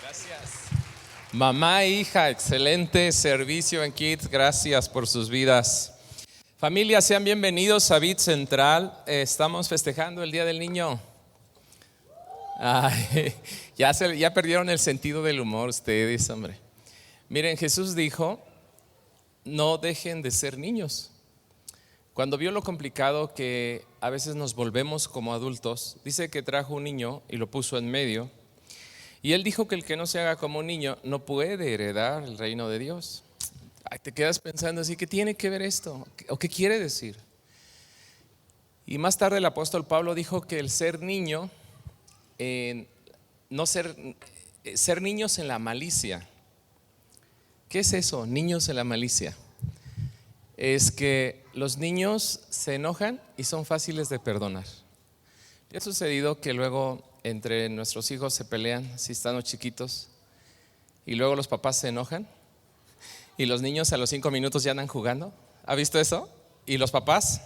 Gracias. Mamá e hija, excelente servicio en Kids. Gracias por sus vidas. Familia, sean bienvenidos a Vid Central. Estamos festejando el Día del Niño. Ay, ya perdieron el sentido del humor ustedes, hombre. Miren, Jesús dijo, no dejen de ser niños. Cuando vio lo complicado que a veces nos volvemos como adultos, dice que trajo un niño y lo puso en medio. Y él dijo que el que no se haga como un niño no puede heredar el reino de Dios. Ay, te quedas pensando así, ¿qué tiene que ver esto? ¿O qué quiere decir? Y más tarde el apóstol Pablo dijo que el ser niño, ser niños en la malicia. ¿Qué es eso? Niños en la malicia. Es que los niños se enojan y son fáciles de perdonar. ¿Y ha sucedido que luego entre nuestros hijos se pelean si están chiquitos y luego los papás se enojan y los niños a los 5 minutos ya andan jugando? ¿Ha visto eso? Y los papás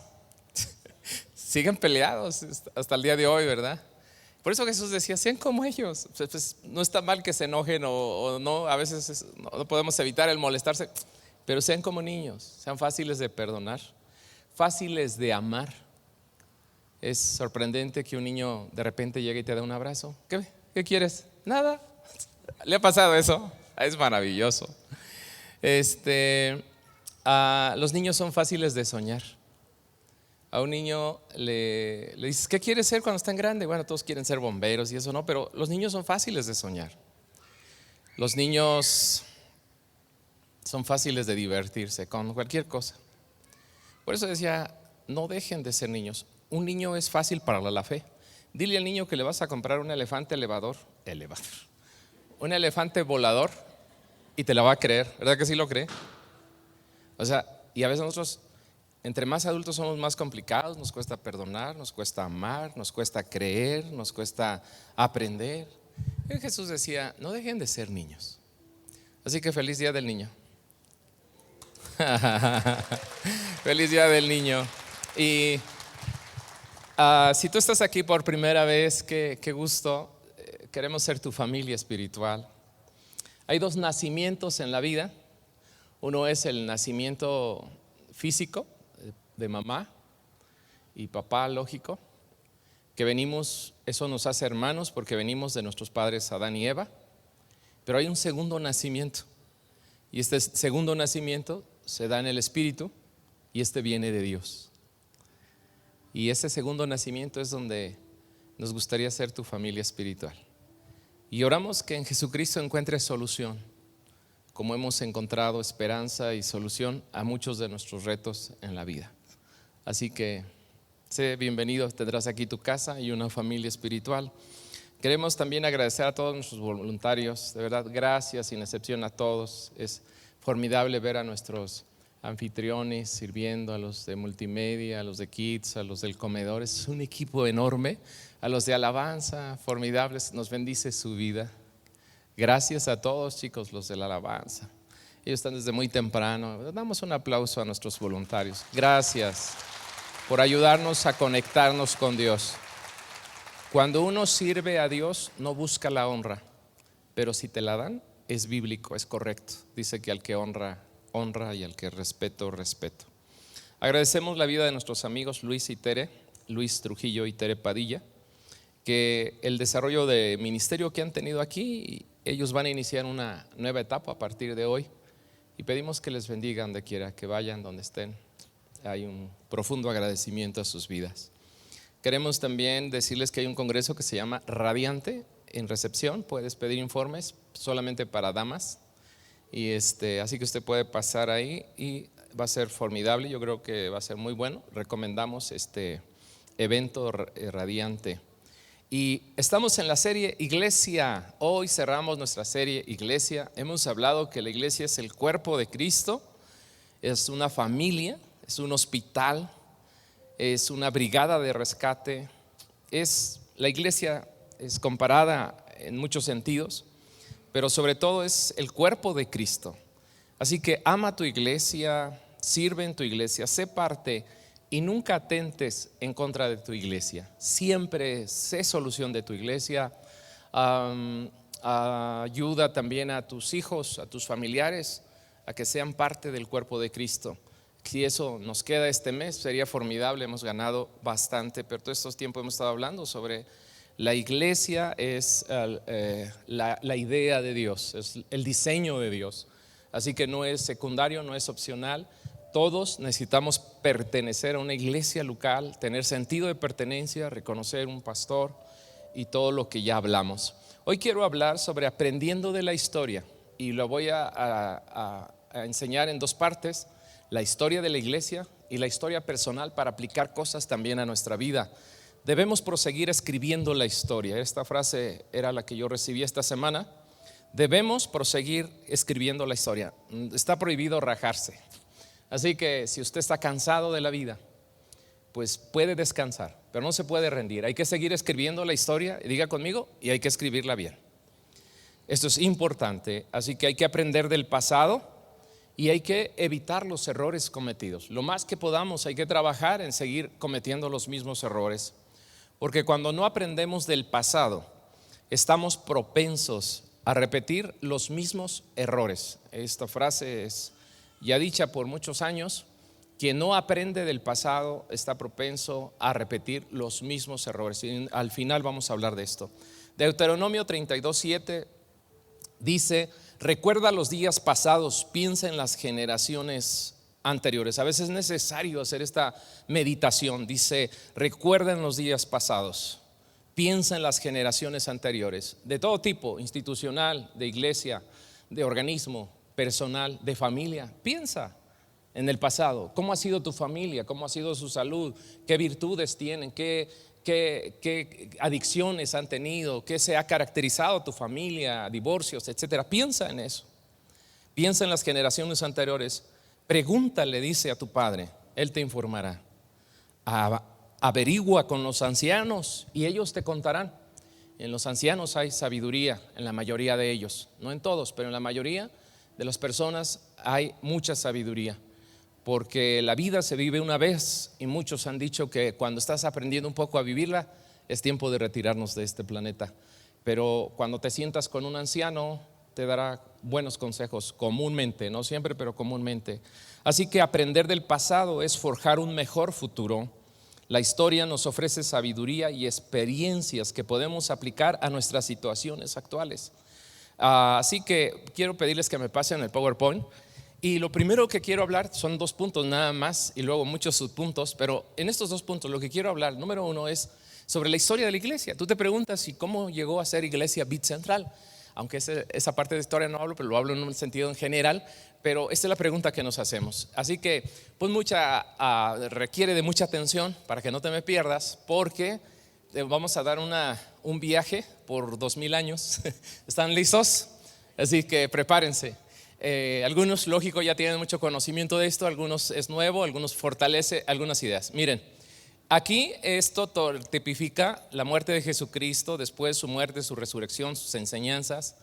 siguen peleados hasta el día de hoy, ¿verdad? Por eso Jesús decía, sean como ellos. Pues no está mal que se enojen o no, a veces no podemos evitar el molestarse, pero sean como niños, sean fáciles de perdonar, fáciles de amar. Es sorprendente que un niño de repente llegue y te da un abrazo. ¿Qué quieres? Nada. ¿Le ha pasado eso? Es maravilloso. Los niños son fáciles de soñar. A un niño le dices, ¿qué quieres ser cuando están grande? Bueno, todos quieren ser bomberos y eso no, pero los niños son fáciles de soñar. Los niños son fáciles de divertirse con cualquier cosa. Por eso decía, no dejen de ser niños. Un niño es fácil para la fe. Dile al niño que le vas a comprar un elefante un elefante volador y te la va a creer. ¿Verdad que sí lo cree? O sea, y a veces nosotros, entre más adultos somos más complicados, nos cuesta perdonar, nos cuesta amar, nos cuesta creer, nos cuesta aprender. Y Jesús decía, no dejen de ser niños. Así que feliz día del niño. Feliz día del niño. Y si tú estás aquí por primera vez, qué gusto. Queremos ser tu familia espiritual. Hay 2 nacimientos en la vida. Uno es el nacimiento físico de mamá y papá, lógico, que venimos, eso nos hace hermanos porque venimos de nuestros padres Adán y Eva. Pero hay un segundo nacimiento, y este segundo nacimiento se da en el espíritu, y este viene de Dios. Y ese segundo nacimiento es donde nos gustaría ser tu familia espiritual. Y oramos que en Jesucristo encuentres solución, como hemos encontrado esperanza y solución a muchos de nuestros retos en la vida. Así que sé bienvenido, tendrás aquí tu casa y una familia espiritual. Queremos también agradecer a todos nuestros voluntarios, de verdad, gracias sin excepción a todos. Es formidable ver a nuestros anfitriones sirviendo, a los de multimedia, a los de kids, a los del comedor. Es un equipo enorme. A los de alabanza, formidables, nos bendice su vida. Gracias a todos, chicos, los de la alabanza. Ellos están desde muy temprano. Damos un aplauso a nuestros voluntarios. Gracias por ayudarnos a conectarnos con Dios. Cuando uno sirve a Dios, no busca la honra, pero si te la dan, es bíblico, es correcto. Dice que al que honra, honra, y al que respeto, respeto. Agradecemos la vida de nuestros amigos Luis Trujillo y Tere Padilla, que el desarrollo de ministerio que han tenido aquí, ellos van a iniciar una nueva etapa a partir de hoy, y pedimos que les bendiga donde quiera que vayan, donde estén. Hay un profundo agradecimiento a sus vidas. Queremos también decirles que hay un congreso que se llama Radiante en recepción. Puedes pedir informes solamente para damas, y así que usted puede pasar ahí y va a ser formidable. Yo creo que va a ser muy bueno. Recomendamos este evento Radiante. Y estamos en la serie Iglesia. Hoy cerramos nuestra serie Iglesia. Hemos hablado que la iglesia es el cuerpo de Cristo, es una familia, es un hospital, es una brigada de rescate. La iglesia es comparada en muchos sentidos, pero sobre todo es el cuerpo de Cristo. Así que ama tu iglesia, sirve en tu iglesia, sé parte y nunca atentes en contra de tu iglesia. Siempre sé solución de tu iglesia. Ayuda también a tus hijos, a tus familiares, a que sean parte del cuerpo de Cristo. Si eso nos queda este mes, sería formidable, hemos ganado bastante, pero todos estos tiempos hemos estado hablando sobre la iglesia, es la idea de Dios, es el diseño de Dios. Así que no es secundario, no es opcional. Todos necesitamos pertenecer a una iglesia local, tener sentido de pertenencia, reconocer un pastor y todo lo que ya hablamos. Hoy quiero hablar sobre aprendiendo de la historia y lo voy a enseñar en dos partes: la historia de la iglesia y la historia personal, para aplicar cosas también a nuestra vida. Debemos proseguir escribiendo la historia. Esta frase era la que yo recibí esta semana. Debemos proseguir escribiendo la historia. Está prohibido rajarse. Así que si usted está cansado de la vida, pues puede descansar, pero no se puede rendir. Hay que seguir escribiendo la historia, diga conmigo, y hay que escribirla bien. Esto es importante, así que hay que aprender del pasado y hay que evitar los errores cometidos. Lo más que podamos hay que trabajar en seguir cometiendo los mismos errores, porque cuando no aprendemos del pasado, estamos propensos a repetir los mismos errores. Esta frase es ya dicha por muchos años. Quien no aprende del pasado está propenso a repetir los mismos errores, y al final vamos a hablar de esto. Deuteronomio 32:7 dice: recuerda los días pasados, piensa en las generaciones anteriores. A veces es necesario hacer esta meditación. Dice: recuerda en los días pasados, piensa en las generaciones anteriores, de todo tipo, institucional, de iglesia, de organismo, personal, de familia. Piensa en el pasado, cómo ha sido tu familia, cómo ha sido su salud, qué virtudes tienen, qué adicciones han tenido, qué se ha caracterizado tu familia, divorcios, etcétera. Piensa en eso, piensa en las generaciones anteriores. Pregúntale, dice, a tu padre, él te informará. Averigua con los ancianos y ellos te contarán. En los ancianos hay sabiduría, en la mayoría de ellos, no en todos, pero en la mayoría de las personas hay mucha sabiduría, porque la vida se vive una vez y muchos han dicho que cuando estás aprendiendo un poco a vivirla es tiempo de retirarnos de este planeta. Pero cuando te sientas con un anciano te dará buenos consejos, comúnmente, no siempre, pero comúnmente. Así que aprender del pasado es forjar un mejor futuro. La historia nos ofrece sabiduría y experiencias que podemos aplicar a nuestras situaciones actuales. Así que quiero pedirles que me pasen el PowerPoint. Y lo primero que quiero hablar son dos puntos nada más, y luego muchos subpuntos, pero en estos dos puntos lo que quiero hablar, número uno, es sobre la historia de la iglesia. Tú te preguntas, ¿y cómo llegó a ser iglesia Vid Central? Aunque esa parte de historia no hablo, pero lo hablo en un sentido en general. Pero esta es la pregunta que nos hacemos. Así que pues requiere de mucha atención para que no te me pierdas, porque vamos a dar un viaje por 2000 años. ¿Están listos? Así que prepárense. Algunos, lógico, ya tienen mucho conocimiento de esto, algunos es nuevo, algunos fortalece algunas ideas. Miren, aquí esto tipifica la muerte de Jesucristo, después su muerte, su resurrección, sus enseñanzas.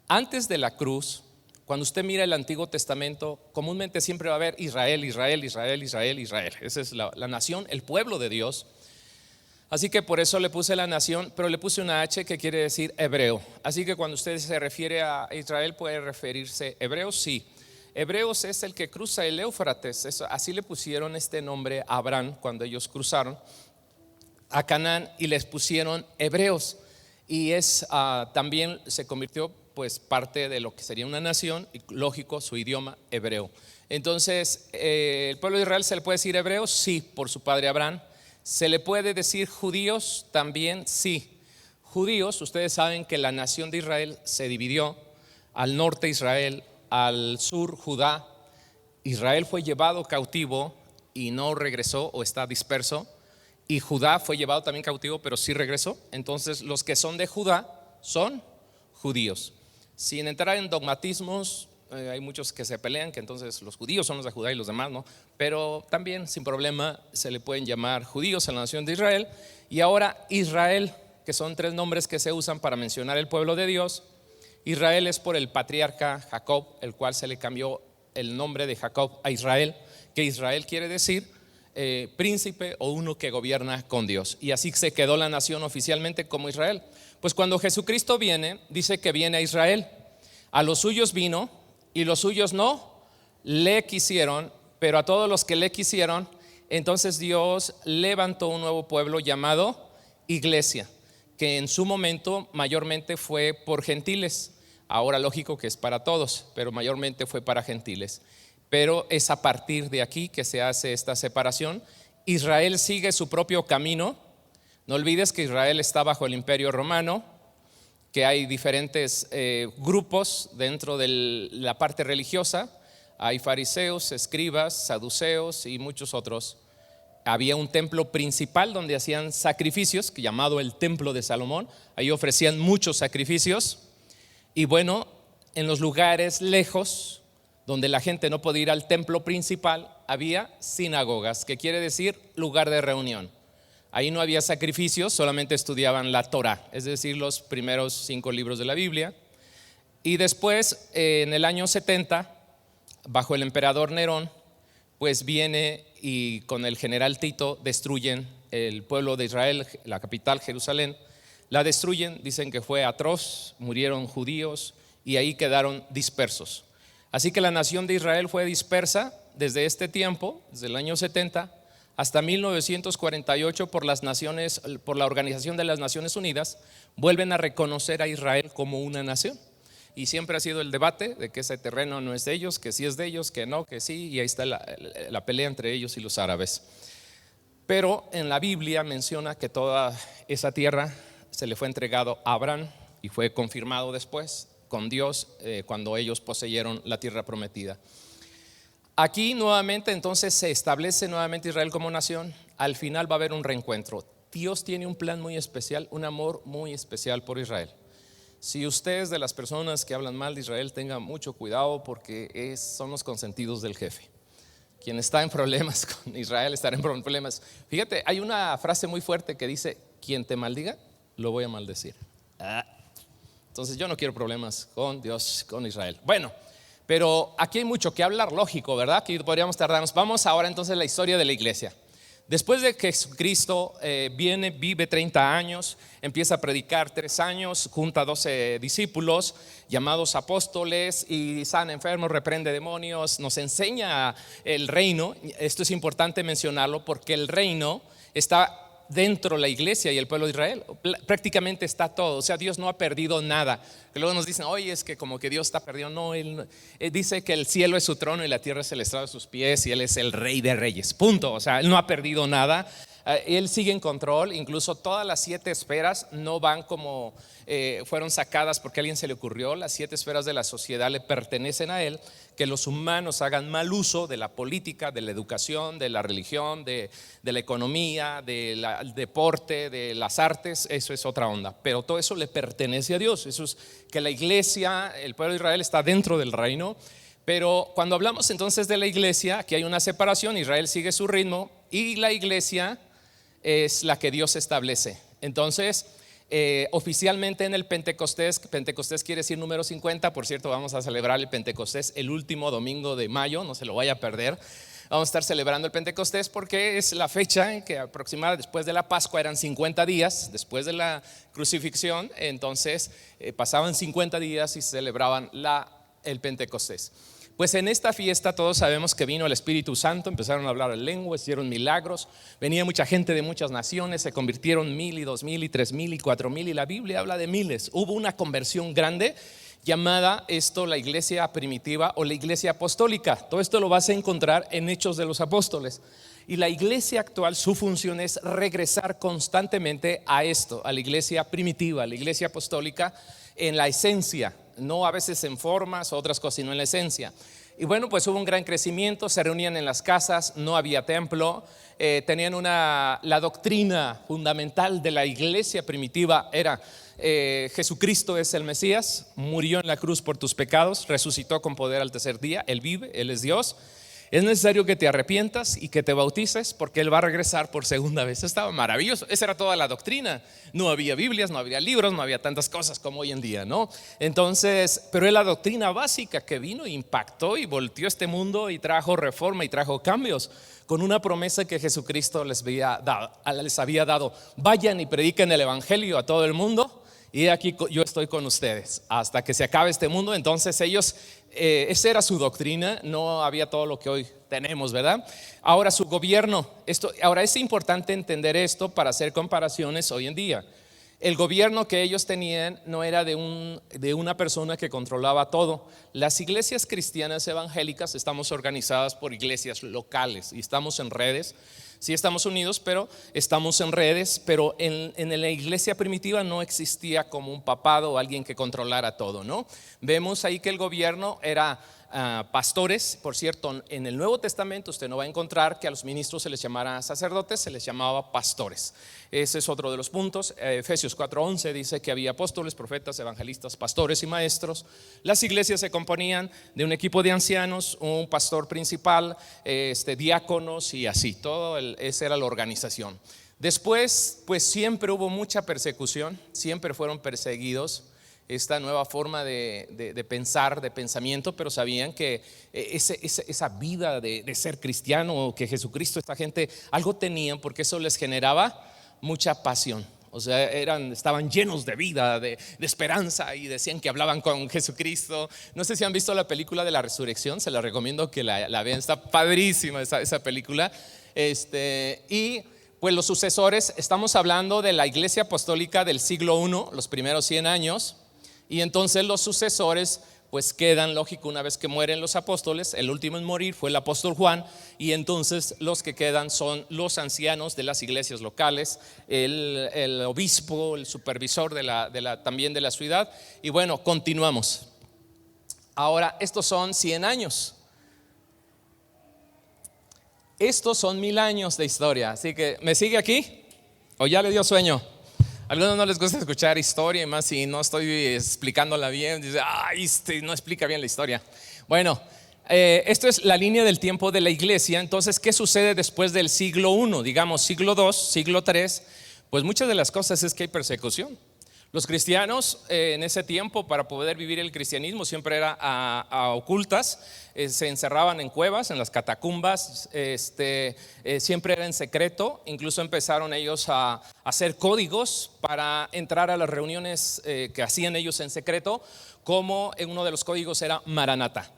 Antes de la cruz, cuando usted mira el Antiguo Testamento, comúnmente siempre va a haber Israel, Israel, Israel, Israel, Israel. Esa es la nación, el pueblo de Dios. Así que por eso le puse la nación, pero le puse una H que quiere decir hebreo. Así que cuando usted se refiere a Israel, puede referirse hebreos, sí. Hebreos es el que cruza el Éufrates. Así le pusieron este nombre a Abraham cuando ellos cruzaron a Canaán, y les pusieron hebreos. Y también se convirtió pues parte de lo que sería una nación, y lógico, su idioma hebreo. Entonces, ¿el pueblo de Israel se le puede decir hebreos? Sí, por su padre Abraham. ¿Se le puede decir judíos? También sí. Judíos, ustedes saben que la nación de Israel se dividió: al norte Israel, al sur Judá. Israel fue llevado cautivo y no regresó, o está disperso, y Judá fue llevado también cautivo, pero sí regresó. Entonces los que son de Judá son judíos. Sin entrar en dogmatismos, hay muchos que se pelean que entonces los judíos son los de Judá y los demás no, pero también sin problema se le pueden llamar judíos a la nación de Israel. Y ahora Israel, que son tres nombres que se usan para mencionar el pueblo de Dios. Israel es por el patriarca Jacob, el cual se le cambió el nombre de Jacob a Israel, que Israel quiere decir príncipe o uno que gobierna con Dios. Y así se quedó la nación oficialmente como Israel. Pues cuando Jesucristo viene, dice que viene a Israel. A los suyos vino y los suyos no le quisieron, pero a todos los que le quisieron, entonces Dios levantó un nuevo pueblo llamado Iglesia, que en su momento mayormente fue por gentiles. Ahora lógico que es para todos, pero mayormente fue para gentiles. Pero es a partir de aquí que se hace esta separación. Israel sigue su propio camino. No olvides que Israel está bajo el Imperio Romano, que hay diferentes grupos dentro de la parte religiosa. Hay fariseos, escribas, saduceos y muchos otros. Había un templo principal donde hacían sacrificios, llamado el Templo de Salomón. Ahí ofrecían muchos sacrificios. Y bueno, en los lugares lejos, donde la gente no podía ir al templo principal, había sinagogas, que quiere decir lugar de reunión. Ahí no había sacrificios, solamente estudiaban la Torá, es decir, los primeros 5 libros de la Biblia. Y después, en el año 70, bajo el emperador Nerón, pues viene y con el general Tito destruyen el pueblo de Israel, la capital Jerusalén. La destruyen, dicen que fue atroz, murieron judíos y ahí quedaron dispersos. Así que la nación de Israel fue dispersa desde este tiempo, desde el año 70 hasta 1948 por la Organización de las Naciones Unidas. Vuelven a reconocer a Israel como una nación. Y siempre ha sido el debate de que ese terreno no es de ellos, que sí es de ellos, que no, que sí, y ahí está la pelea entre ellos y los árabes. Pero en la Biblia menciona que toda esa tierra se le fue entregado a Abraham y fue confirmado después con Dios cuando ellos poseyeron la tierra prometida. Aquí nuevamente entonces se establece nuevamente Israel como nación. Al final va a haber un reencuentro. Dios tiene un plan muy especial, un amor muy especial por Israel. Si ustedes de las personas que hablan mal de Israel, tengan mucho cuidado porque son los consentidos del jefe. Quien está en problemas con Israel estará en problemas. Fíjate, hay una frase muy fuerte que dice: quien te maldiga, lo voy a maldecir. Entonces yo no quiero problemas con Dios, con Israel. Bueno, pero aquí hay mucho que hablar, lógico, ¿verdad? Aquí podríamos tardarnos. Vamos ahora entonces a la historia de la iglesia. Después de que Jesucristo viene, vive 30 años, empieza a predicar 3 años, junta 12 discípulos llamados apóstoles y sana enfermos, reprende demonios, nos enseña el reino. Esto es importante mencionarlo porque el reino está dentro de la iglesia y el pueblo de Israel. Prácticamente está todo, o sea, Dios no ha perdido nada. Que luego nos dicen, oye, es que como que Dios está perdido. No, él dice que el cielo es su trono y la tierra es el estrado de sus pies y Él es el rey de reyes, punto. O sea, Él no ha perdido nada. Él sigue en control. Incluso todas las 7 esferas no van como fueron sacadas porque a alguien se le ocurrió. Las 7 esferas de la sociedad le pertenecen a Él. Que los humanos hagan mal uso de la política, de la educación, de la religión, de la economía, del deporte, de las artes, eso es otra onda. Pero todo eso le pertenece a Dios. Eso es que la iglesia, el pueblo de Israel está dentro del reino. Pero cuando hablamos entonces de la iglesia, aquí hay una separación. Israel sigue su ritmo y la iglesia es la que Dios establece. Entonces oficialmente en el Pentecostés quiere decir número 50. Por cierto, vamos a celebrar el Pentecostés el último domingo de mayo, no se lo vaya a perder. Vamos a estar celebrando el Pentecostés porque es la fecha en que aproximadamente después de la Pascua eran 50 días, después de la crucifixión. Entonces pasaban 50 días y celebraban el Pentecostés. Pues en esta fiesta todos sabemos que vino el Espíritu Santo, empezaron a hablar en lenguas, hicieron milagros, venía mucha gente de muchas naciones, se convirtieron 1000 y 2000 y 3000 y 4000 y la Biblia habla de miles. Hubo una conversión grande llamada la iglesia primitiva o la iglesia apostólica. Todo esto lo vas a encontrar en Hechos de los Apóstoles. Y la iglesia actual, su función es regresar constantemente a esto, a la iglesia primitiva, a la iglesia apostólica en la esencia. No a veces en formas o otras cosas, sino en la esencia. Y bueno, pues hubo un gran crecimiento, se reunían en las casas, no había templo, tenían la doctrina fundamental de la iglesia primitiva era Jesucristo es el Mesías, murió en la cruz por tus pecados, resucitó con poder al tercer día, Él vive, Él es Dios. Es necesario que te arrepientas y que te bautices porque Él va a regresar por segunda vez. Estaba maravilloso, esa era toda la doctrina. No había Biblias, no había libros, no había tantas cosas como hoy en día, ¿no? Entonces, pero es la doctrina básica que vino, impactó y volteó este mundo y trajo reforma y trajo cambios con una promesa que Jesucristo les había dado. Vayan y prediquen el evangelio a todo el mundo y aquí yo estoy con ustedes hasta que se acabe este mundo. Entonces ellos, esa era su doctrina, no había todo lo que hoy tenemos, ¿verdad? Ahora su gobierno, ahora es importante entender esto para hacer comparaciones hoy en día. El gobierno que ellos tenían no era de una persona que controlaba todo. Las iglesias cristianas evangélicas estamos organizadas por iglesias locales y estamos en redes. Sí estamos unidos, pero estamos en redes. Pero en la iglesia primitiva no existía como un papado o alguien que controlara todo, ¿no? Vemos ahí que el gobierno era pastores. Por cierto, en el Nuevo Testamento usted no va a encontrar que a los ministros se les llamara sacerdotes, se les llamaba pastores. Ese es otro de los puntos. Efesios 4:11 dice que había apóstoles, profetas, evangelistas, pastores y maestros. Las iglesias se componían de un equipo de ancianos, un pastor principal, diáconos y así. Esa era la organización. Después, pues siempre hubo mucha persecución, siempre fueron perseguidos. Esta nueva forma de pensar, de pensamiento, pero sabían que esa vida de ser cristiano, que Jesucristo, esta gente algo tenían, porque eso les generaba mucha pasión. O sea, estaban llenos de vida, de esperanza, y decían que hablaban con Jesucristo. No sé si han visto la película de la resurrección, se la recomiendo que la vean, está padrísima esa película. Y pues los sucesores, estamos hablando de la iglesia apostólica del siglo I, los primeros 100 años. Y entonces los sucesores pues quedan, lógico, una vez que mueren los apóstoles. El último en morir fue el apóstol Juan, y entonces los que quedan son los ancianos de las iglesias locales, el obispo, el supervisor también de la ciudad. Y bueno, continuamos. Ahora, estos son 100 años. Estos son 1000 años de historia. Así que, ¿me sigue aquí? ¿O ya le dio sueño? A algunos no les gusta escuchar historia, y más si no estoy explicándola bien. Dice, no explica bien la historia. Bueno, esto es la línea del tiempo de la iglesia. Entonces, ¿qué sucede después del siglo I? Digamos siglo II, siglo III. Pues muchas de las cosas es que hay persecución. Los cristianos en ese tiempo, para poder vivir el cristianismo, siempre era a ocultas. Se encerraban en cuevas, en las catacumbas. Siempre era en secreto. Incluso empezaron ellos a hacer códigos para entrar a las reuniones que hacían ellos en secreto, como en uno de los códigos era Maranata.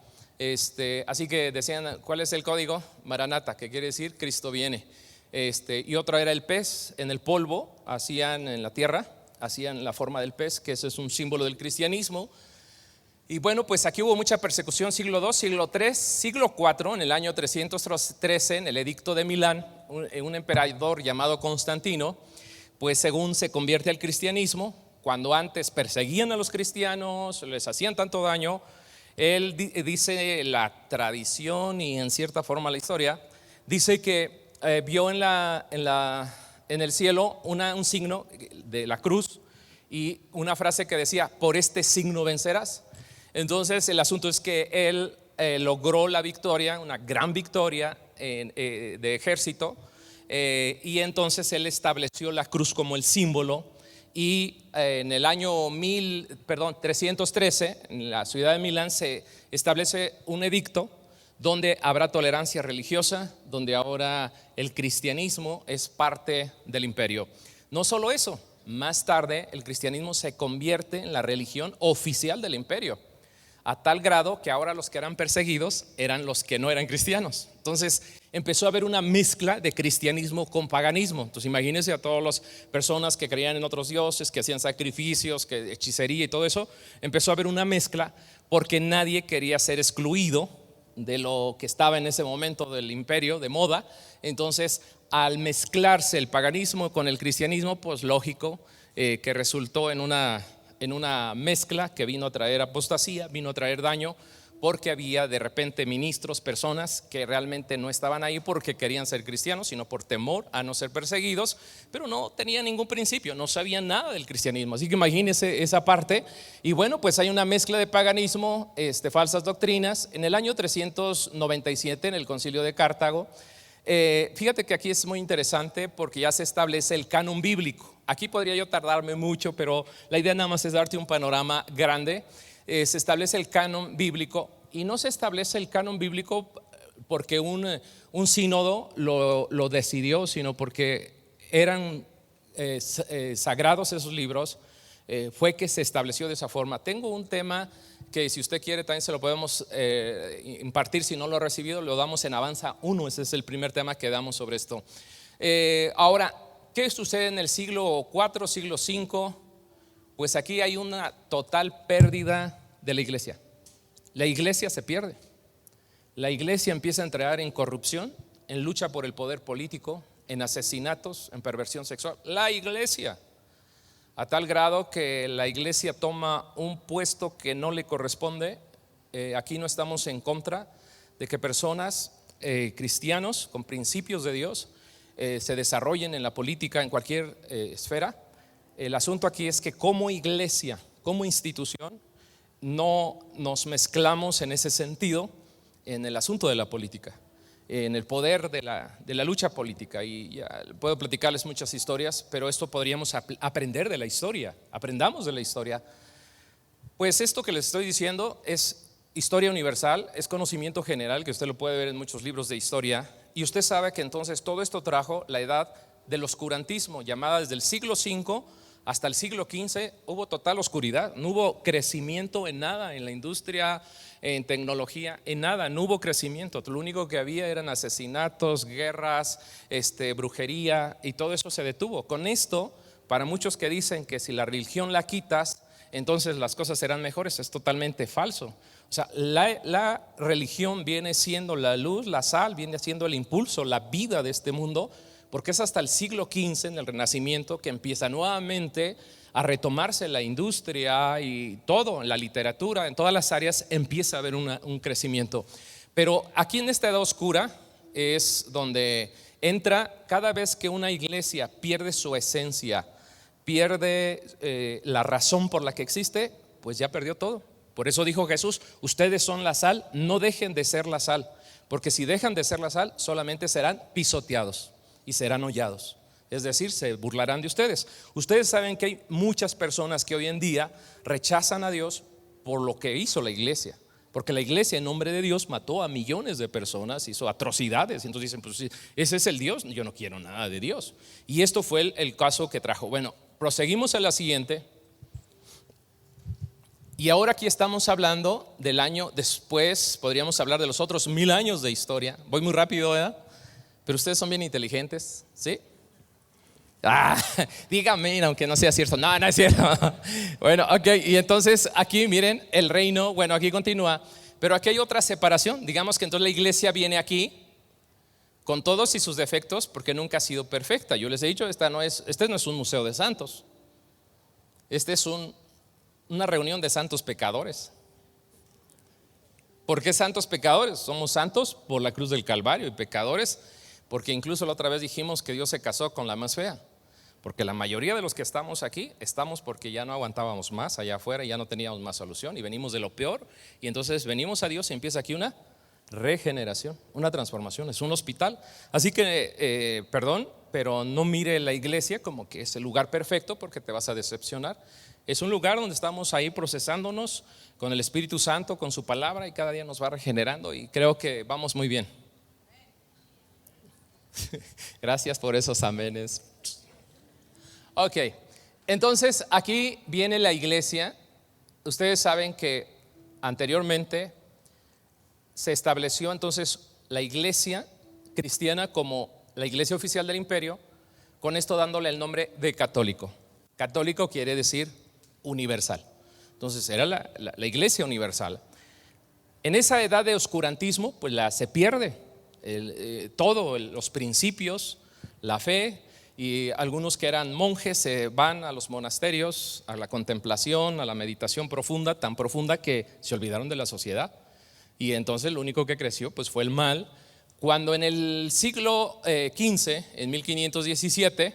Así que decían, ¿cuál es el código? Maranata, que quiere decir Cristo viene. Y otro era el pez en el polvo, hacían en la tierra, hacían la forma del pez, que ese es un símbolo del cristianismo. Y bueno, pues aquí hubo mucha persecución, siglo II, siglo III, siglo IV. En el año 313, en el edicto de Milán, un emperador llamado Constantino, pues según se convierte al cristianismo. Cuando antes perseguían a los cristianos, les hacían tanto daño, él dice, la tradición y en cierta forma la historia, dice que vio en el cielo un signo de la cruz y una frase que decía, por este signo vencerás. Entonces el asunto es que él logró la victoria, una gran victoria de ejército, y entonces él estableció la cruz como el símbolo. Y en el año 313, en la ciudad de Milán, se establece un edicto donde habrá tolerancia religiosa, donde ahora el cristianismo es parte del imperio. No solo eso, más tarde el cristianismo se convierte en la religión oficial del imperio, a tal grado que ahora los que eran perseguidos eran los que no eran cristianos. Entonces empezó a haber una mezcla de cristianismo con paganismo. Entonces imagínense a todas las personas que creían en otros dioses, que hacían sacrificios, que hechicería y todo eso. Empezó a haber una mezcla porque nadie quería ser excluido de lo que estaba en ese momento del imperio de moda. Entonces, al mezclarse el paganismo con el cristianismo, pues lógico que resultó en una mezcla que vino a traer apostasía, vino a traer daño, porque había de repente ministros, personas que realmente no estaban ahí porque querían ser cristianos, sino por temor a no ser perseguidos, pero no tenían ningún principio, no sabían nada del cristianismo. Así que imagínense esa parte. Y bueno, pues hay una mezcla de paganismo, falsas doctrinas. En el año 397, en el concilio de Cartago, fíjate que aquí es muy interesante porque ya se establece el canon bíblico. Aquí podría yo tardarme mucho, pero la idea nada más es darte un panorama grande. Se establece el canon bíblico, y no se establece el canon bíblico porque un sínodo lo decidió, sino porque eran sagrados esos libros, fue que se estableció de esa forma. Tengo un tema que si usted quiere también se lo podemos impartir. Si no lo ha recibido, lo damos en Avanza 1. Ese es el primer tema que damos sobre esto. Ahora, ¿qué sucede en el siglo IV, siglo V? Pues aquí hay una total pérdida de la iglesia. La iglesia se pierde. La iglesia empieza a entrar en corrupción, en lucha por el poder político, en asesinatos, en perversión sexual. La iglesia, a tal grado que la iglesia toma un puesto que no le corresponde. Aquí no estamos en contra de que personas, cristianos con principios de Dios, se desarrollen en la política, en cualquier esfera. El asunto aquí es que como iglesia, como institución, no nos mezclamos en ese sentido en el asunto de la política, en el poder de la lucha política. Y ya puedo platicarles muchas historias, pero esto podríamos aprender de la historia. Aprendamos de la historia. Pues esto que les estoy diciendo es historia universal, es conocimiento general, que usted lo puede ver en muchos libros de historia. Y usted sabe que entonces todo esto trajo la edad del oscurantismo, llamada desde el siglo V hasta el siglo XV. Hubo total oscuridad, no hubo crecimiento en nada, en la industria, en tecnología, en nada, no hubo crecimiento. Lo único que había eran asesinatos, guerras, brujería, y todo eso se detuvo. Con esto, para muchos que dicen que si la religión la quitas, entonces las cosas serán mejores, es totalmente falso. O sea, la religión viene siendo la luz, la sal, viene siendo el impulso, la vida de este mundo, porque es hasta el siglo XV, en el Renacimiento, que empieza nuevamente a retomarse la industria y todo, en la literatura, en todas las áreas empieza a haber un crecimiento. Pero aquí en esta edad oscura es donde entra, cada vez que una iglesia pierde su esencia, pierde la razón por la que existe, pues ya perdió todo. Por eso dijo Jesús: ustedes son la sal, no dejen de ser la sal, porque si dejan de ser la sal, solamente serán pisoteados y serán hollados. Es decir, se burlarán de ustedes. Ustedes saben que hay muchas personas que hoy en día rechazan a Dios por lo que hizo la iglesia, porque la iglesia en nombre de Dios mató a millones de personas, hizo atrocidades. Entonces dicen, pues si ese es el Dios, yo no quiero nada de Dios. Y esto fue el caso que trajo. Bueno, proseguimos a la siguiente. Y ahora aquí estamos hablando del año después. Podríamos hablar de los otros 1000 años de historia. Voy muy rápido, ¿verdad? Pero ustedes son bien inteligentes, ¿sí? Dígame, aunque no sea cierto. No, no es cierto. Bueno, ok, y entonces aquí miren el reino. Bueno, aquí continúa, pero aquí hay otra separación. Digamos que entonces la iglesia viene aquí con todos y sus defectos, porque nunca ha sido perfecta. Yo les he dicho, este no es un museo de santos. Este es una reunión de santos pecadores. ¿Por qué santos pecadores? Somos santos por la cruz del Calvario, y pecadores porque incluso la otra vez dijimos que Dios se casó con la más fea. Porque la mayoría de los que estamos aquí estamos porque ya no aguantábamos más allá afuera, ya no teníamos más solución y venimos de lo peor. Y entonces venimos a Dios y empieza aquí una regeneración, una transformación, es un hospital. Así que perdón, pero no mire la iglesia como que es el lugar perfecto, porque te vas a decepcionar. Es un lugar donde estamos ahí procesándonos con el Espíritu Santo, con su palabra, y cada día nos va regenerando, y creo que vamos muy bien. Gracias por esos amenes. Ok, entonces aquí viene la iglesia. Ustedes saben que anteriormente se estableció entonces la iglesia cristiana como la iglesia oficial del imperio, con esto dándole el nombre de católico. Católico quiere decir universal. Entonces era la iglesia universal. En esa edad de oscurantismo, pues se pierde todo, los principios, la fe, y algunos que eran monjes se van a los monasterios, a la contemplación, a la meditación profunda, tan profunda que se olvidaron de la sociedad, y entonces lo único que creció pues fue el mal. Cuando en el siglo XV, en 1517,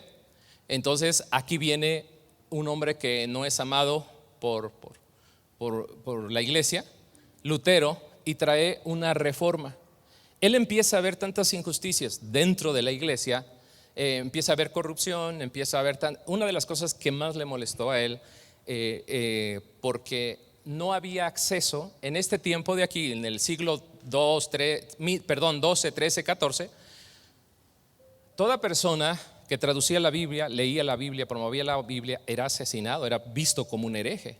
entonces aquí viene un hombre que no es amado por la iglesia, Lutero, y trae una reforma. Él empieza a ver tantas injusticias dentro de la iglesia, empieza a haber corrupción, empieza a ver una de las cosas que más le molestó a él, porque no había acceso en este tiempo de aquí, en el siglo 12, 13, 14. Toda persona que traducía la Biblia, leía la Biblia, promovía la Biblia, era asesinado, era visto como un hereje.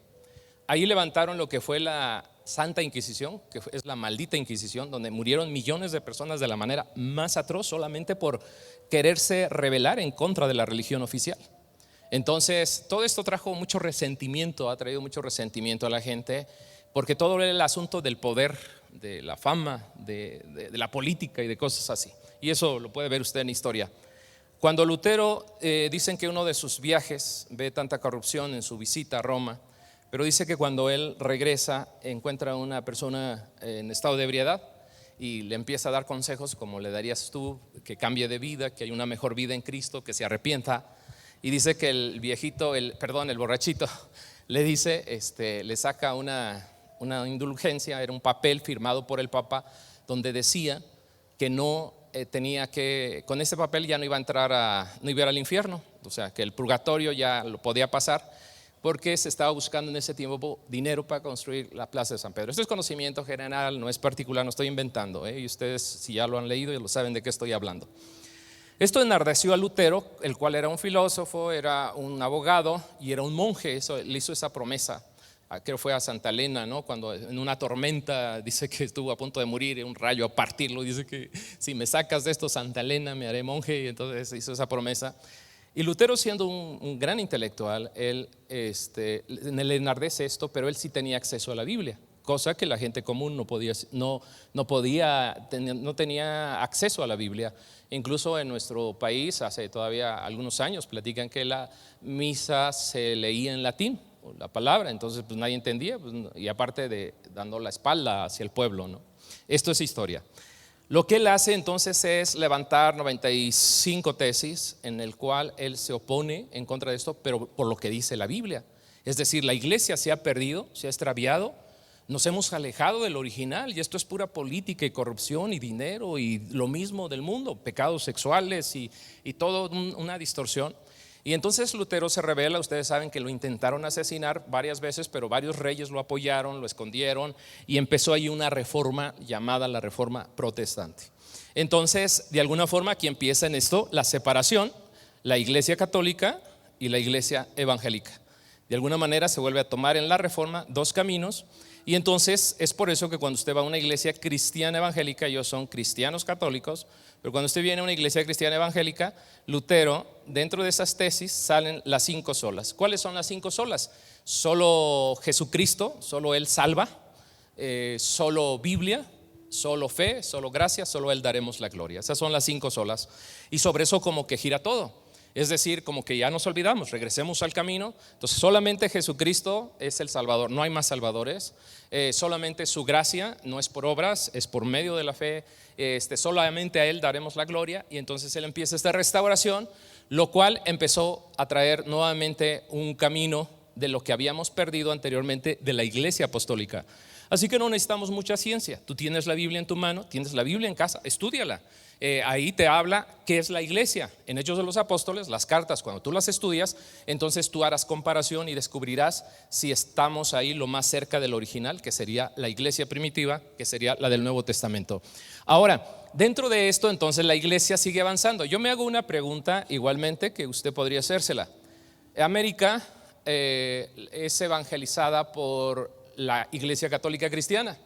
Ahí levantaron lo que fue la Santa Inquisición, que es la maldita Inquisición, donde murieron millones de personas de la manera más atroz solamente por quererse rebelar en contra de la religión oficial. Entonces, todo esto trajo mucho resentimiento, ha traído mucho resentimiento a la gente, porque todo era el asunto del poder, de la fama, de la política y de cosas así. Y eso lo puede ver usted en historia. Cuando Lutero, dicen que uno de sus viajes ve tanta corrupción en su visita a Roma, pero dice que cuando él regresa encuentra a una persona en estado de ebriedad y le empieza a dar consejos como le darías tú, que cambie de vida, que hay una mejor vida en Cristo, que se arrepienta. Y dice que el viejito, el borrachito, le dice, le saca una indulgencia, era un papel firmado por el Papa donde decía que no tenía que, con ese papel ya no iba a entrar no iba a ir al infierno, o sea que el purgatorio ya lo podía pasar, porque se estaba buscando en ese tiempo dinero para construir la plaza de San Pedro. Esto es conocimiento general, no es particular, no estoy inventando, y ustedes si ya lo han leído ya lo saben de qué estoy hablando. Esto enardeció a Lutero, el cual era un filósofo, era un abogado y era un monje. Le hizo esa promesa, creo que fue a Santa Elena, ¿no? Cuando en una tormenta dice que estuvo a punto de morir, un rayo a partirlo, dice que si me sacas de esto, Santa Elena, me haré monje. Y entonces hizo esa promesa. Y Lutero, siendo un gran intelectual, él le enardece esto, pero él sí tenía acceso a la Biblia, cosa que la gente común no tenía acceso a la Biblia. Incluso en nuestro país hace todavía algunos años platican que la misa se leía en latín, la palabra, entonces pues nadie entendía, y aparte dando la espalda hacia el pueblo, ¿no? Esto es historia. Lo que él hace entonces es levantar 95 tesis en el cual él se opone en contra de esto, pero por lo que dice la Biblia. Es decir, la iglesia se ha perdido, se ha extraviado, nos hemos alejado del original y esto es pura política y corrupción y dinero y lo mismo del mundo, pecados sexuales y todo una distorsión. Y entonces Lutero se rebela. Ustedes saben que lo intentaron asesinar varias veces, pero varios reyes lo apoyaron, lo escondieron y empezó ahí una reforma llamada la Reforma Protestante. Entonces, de alguna forma aquí empieza en esto la separación, la iglesia católica y la iglesia evangélica. De alguna manera se vuelve a tomar en la Reforma dos caminos. Y entonces es por eso que cuando usted va a una iglesia cristiana evangélica, ellos son cristianos católicos, pero cuando usted viene a una iglesia cristiana evangélica, Lutero, dentro de esas tesis salen las 5 solas. ¿Cuáles son las 5 solas? Solo Jesucristo, solo Él salva, solo Biblia, solo fe, solo gracia, solo Él daremos la gloria. Esas son las 5 solas. Y sobre eso como que gira todo. Es decir, como que ya nos olvidamos, regresemos al camino. Entonces solamente Jesucristo es el Salvador, no hay más salvadores. Solamente su gracia, no es por obras, es por medio de la fe. Solamente a Él daremos la gloria. Y entonces Él empieza esta restauración, lo cual empezó a traer nuevamente un camino de lo que habíamos perdido anteriormente de la iglesia apostólica. Así que no necesitamos mucha ciencia. Tú tienes la Biblia en tu mano, tienes la Biblia en casa, estúdiala. Ahí te habla qué es la iglesia. En Hechos de los Apóstoles, las cartas, cuando tú las estudias, entonces tú harás comparación y descubrirás si estamos ahí lo más cerca del original, que sería la iglesia primitiva, que sería la del Nuevo Testamento. Ahora, dentro de esto, entonces la iglesia sigue avanzando. Yo me hago una pregunta igualmente que usted podría hacérsela. América es evangelizada por la Iglesia Católica Cristiana.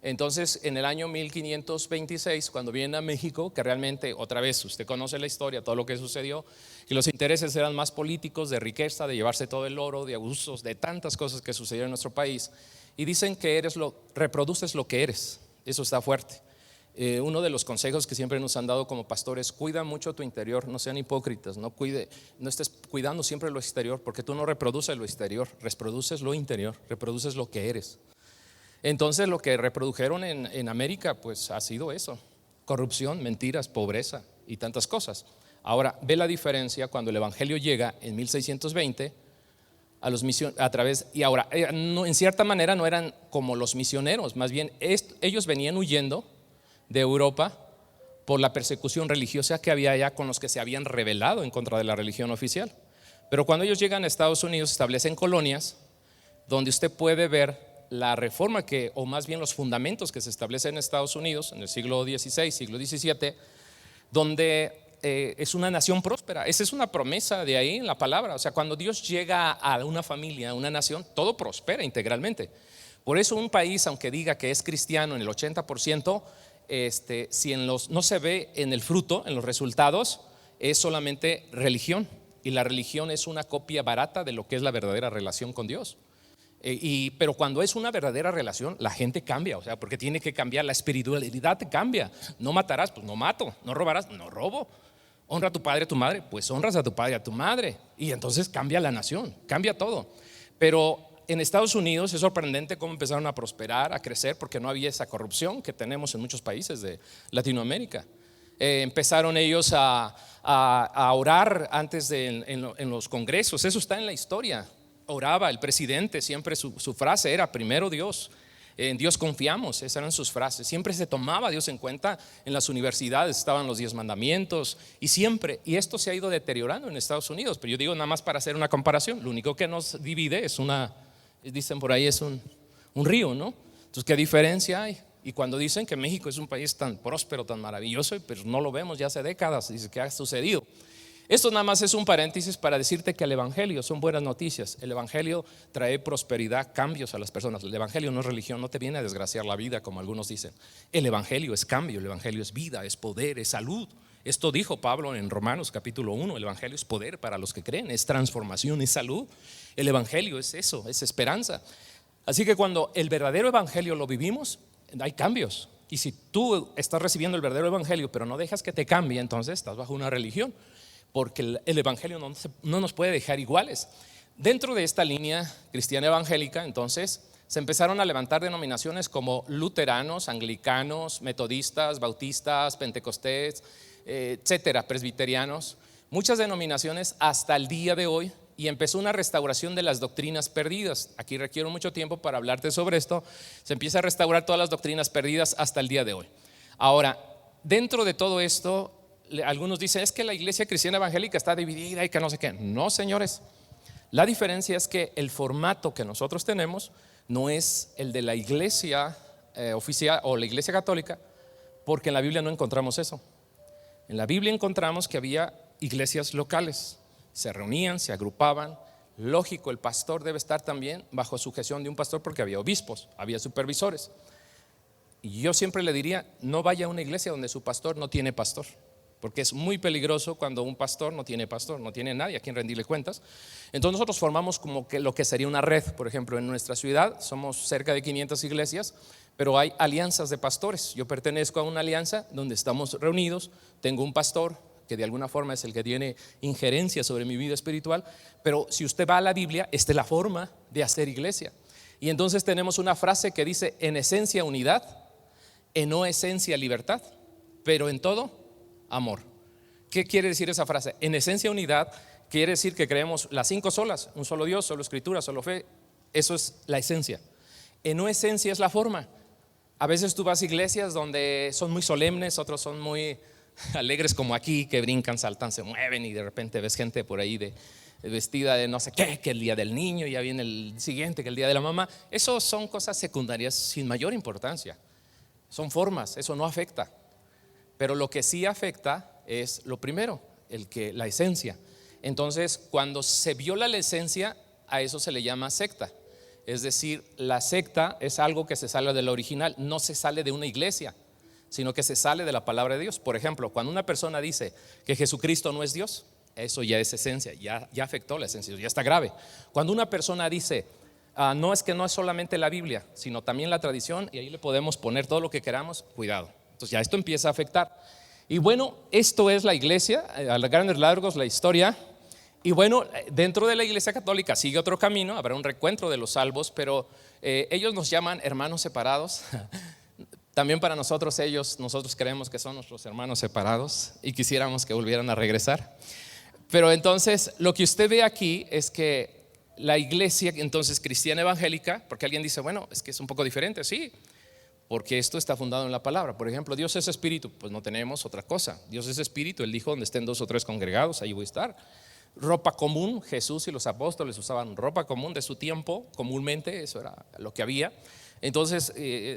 Entonces en el año 1526, cuando vienen a México, que realmente otra vez usted conoce la historia, todo lo que sucedió, y los intereses eran más políticos, de riqueza, de llevarse todo el oro, de abusos, de tantas cosas que sucedieron en nuestro país. Y dicen que reproduces lo que eres. Eso está fuerte. Uno de los consejos que siempre nos han dado como pastores: cuida mucho tu interior, no sean hipócritas, no estés cuidando siempre lo exterior, porque tú no reproduces lo exterior, reproduces lo interior, reproduces lo que eres. Entonces lo que reprodujeron en América pues ha sido eso: corrupción, mentiras, pobreza y tantas cosas. Ahora ve la diferencia cuando el evangelio llega en 1620 a los a través, y ahora en cierta manera no eran como los misioneros, más bien ellos venían huyendo de Europa por la persecución religiosa que había allá con los que se habían rebelado en contra de la religión oficial. Pero cuando ellos llegan a Estados Unidos, establecen colonias donde usted puede ver la reforma o más bien los fundamentos que se establecen en Estados Unidos en el siglo XVI, siglo XVII, donde es una nación próspera. Esa es una promesa de ahí en la palabra. O sea, cuando Dios llega a una familia, a una nación, todo prospera integralmente. Por eso un país, aunque diga que es cristiano en el 80%, si no se ve en el fruto, en los resultados, es solamente religión. Y la religión es una copia barata de lo que es la verdadera relación con Dios. Pero cuando es una verdadera relación, la gente cambia, o sea, porque tiene que cambiar, la espiritualidad te cambia. No matarás, pues no mato. No robarás, no robo. Honra a tu padre, a tu madre, pues honras a tu padre, a tu madre. Y entonces cambia la nación, cambia todo. Pero en Estados Unidos es sorprendente cómo empezaron a prosperar, a crecer, porque no había esa corrupción que tenemos en muchos países de Latinoamérica. Empezaron ellos a orar antes en los congresos. Eso está en la historia. Oraba el presidente, siempre su frase era: primero Dios, en Dios confiamos. Esas eran sus frases. Siempre se tomaba a Dios en cuenta. En las universidades estaban los 10 mandamientos y siempre, y esto se ha ido deteriorando en Estados Unidos. Pero yo digo, nada más para hacer una comparación, lo único que nos divide es dicen por ahí, es un río, ¿no? Entonces, ¿qué diferencia hay? Y cuando dicen que México es un país tan próspero, tan maravilloso, pero no lo vemos ya hace décadas, dice que ha sucedido. Esto nada más es un paréntesis para decirte que el evangelio son buenas noticias. El evangelio trae prosperidad, cambios a las personas. El evangelio no es religión, no te viene a desgraciar la vida como algunos dicen. El evangelio es cambio, el evangelio es vida, es poder, es salud. Esto dijo Pablo en Romanos capítulo 1. El evangelio es poder para los que creen, es transformación, es salud. El evangelio es eso, es esperanza. Así que cuando el verdadero evangelio lo vivimos, hay cambios. Y si tú estás recibiendo el verdadero evangelio pero no dejas que te cambie, entonces estás bajo una religión, porque el evangelio no nos puede dejar iguales. Dentro de esta línea cristiana evangélica, entonces se empezaron a levantar denominaciones como luteranos, anglicanos, metodistas, bautistas, pentecostés, etcétera, presbiterianos, muchas denominaciones hasta el día de hoy. Y empezó una restauración de las doctrinas perdidas. Aquí requiero mucho tiempo para hablarte sobre esto. Se empieza a restaurar todas las doctrinas perdidas hasta el día de hoy. Ahora, dentro de todo esto, algunos dicen: es que la iglesia cristiana evangélica está dividida y que no sé qué. No, señores, la diferencia es que el formato que nosotros tenemos no es el de la iglesia oficial o la iglesia católica, porque en la Biblia no encontramos eso. En la Biblia encontramos que había iglesias locales, se reunían, se agrupaban. Lógico, el pastor debe estar también bajo sujeción de un pastor, porque había obispos, había supervisores. Y yo siempre le diría: no vaya a una iglesia donde su pastor no tiene pastor, porque es muy peligroso cuando un pastor, no tiene nadie a quien rendirle cuentas. Entonces nosotros formamos como que lo que sería una red. Por ejemplo, en nuestra ciudad somos cerca de 500 iglesias, pero hay alianzas de pastores. Yo pertenezco a una alianza donde estamos reunidos, tengo un pastor que de alguna forma es el que tiene injerencia sobre mi vida espiritual. Pero si usted va a la Biblia, esta es la forma de hacer iglesia. Y entonces tenemos una frase que dice: en esencia unidad, en no esencia libertad, pero en todo amor. ¿Qué quiere decir esa frase? En esencia unidad quiere decir que creemos las 5 solas: un solo Dios, solo escritura, solo fe. Eso es la esencia. En no esencia es la forma. A veces tú vas a iglesias donde son muy solemnes, otros son muy alegres, como aquí, que brincan, saltan, se mueven, y de repente ves gente por ahí vestida de no sé qué, que el día del niño, ya viene el siguiente, que el día de la mamá. Eso son cosas secundarias sin mayor importancia, son formas, eso no afecta. Pero lo que sí afecta es lo primero, la esencia. Entonces, cuando se viola la esencia, a eso se le llama secta. Es decir, la secta es algo que se sale del original, no se sale de una iglesia, sino que se sale de la palabra de Dios. Por ejemplo, cuando una persona dice que Jesucristo no es Dios, eso ya es esencia, ya afectó la esencia, ya está grave. Cuando una persona dice no, es que no es solamente la Biblia, sino también la tradición, y ahí le podemos poner todo lo que queramos, cuidado. Entonces ya esto empieza a afectar. Y bueno, esto es la iglesia, a grandes rasgos la historia. Y bueno, dentro de la iglesia católica sigue otro camino, habrá un recuento de los salvos, pero ellos nos llaman hermanos separados. También para nosotros creemos que son nuestros hermanos separados y quisiéramos que volvieran a regresar. Pero entonces lo que usted ve aquí es que la iglesia entonces cristiana evangélica, porque alguien dice: bueno, es que es un poco diferente. Sí, porque esto está fundado en la palabra. Por ejemplo, Dios es espíritu, pues no tenemos otra cosa. Dios es espíritu, Él dijo: donde estén 2 o 3 congregados, ahí voy a estar. Ropa común, Jesús y los apóstoles usaban ropa común de su tiempo, comúnmente, eso era lo que había. Entonces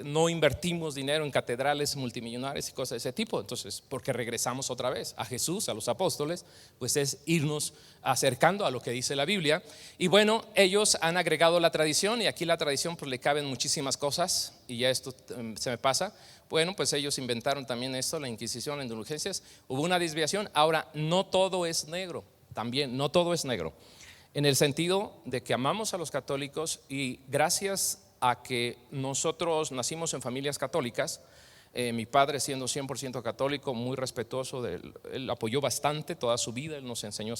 no invertimos dinero en catedrales multimillonarias y cosas de ese tipo. Entonces, porque regresamos otra vez a Jesús, a los apóstoles, pues es irnos acercando a lo que dice la Biblia. Y bueno, ellos han agregado la tradición, y aquí la tradición pues le caben muchísimas cosas, y ya esto se me pasa. Bueno, pues ellos inventaron también esto, la Inquisición, las indulgencias. Hubo una desviación. Ahora, no todo es negro, también no todo es negro, en el sentido de que amamos a los católicos, y gracias a que nosotros nacimos en familias católicas, mi padre siendo 100% católico, muy respetuoso de él, él apoyó bastante toda su vida, él nos enseñó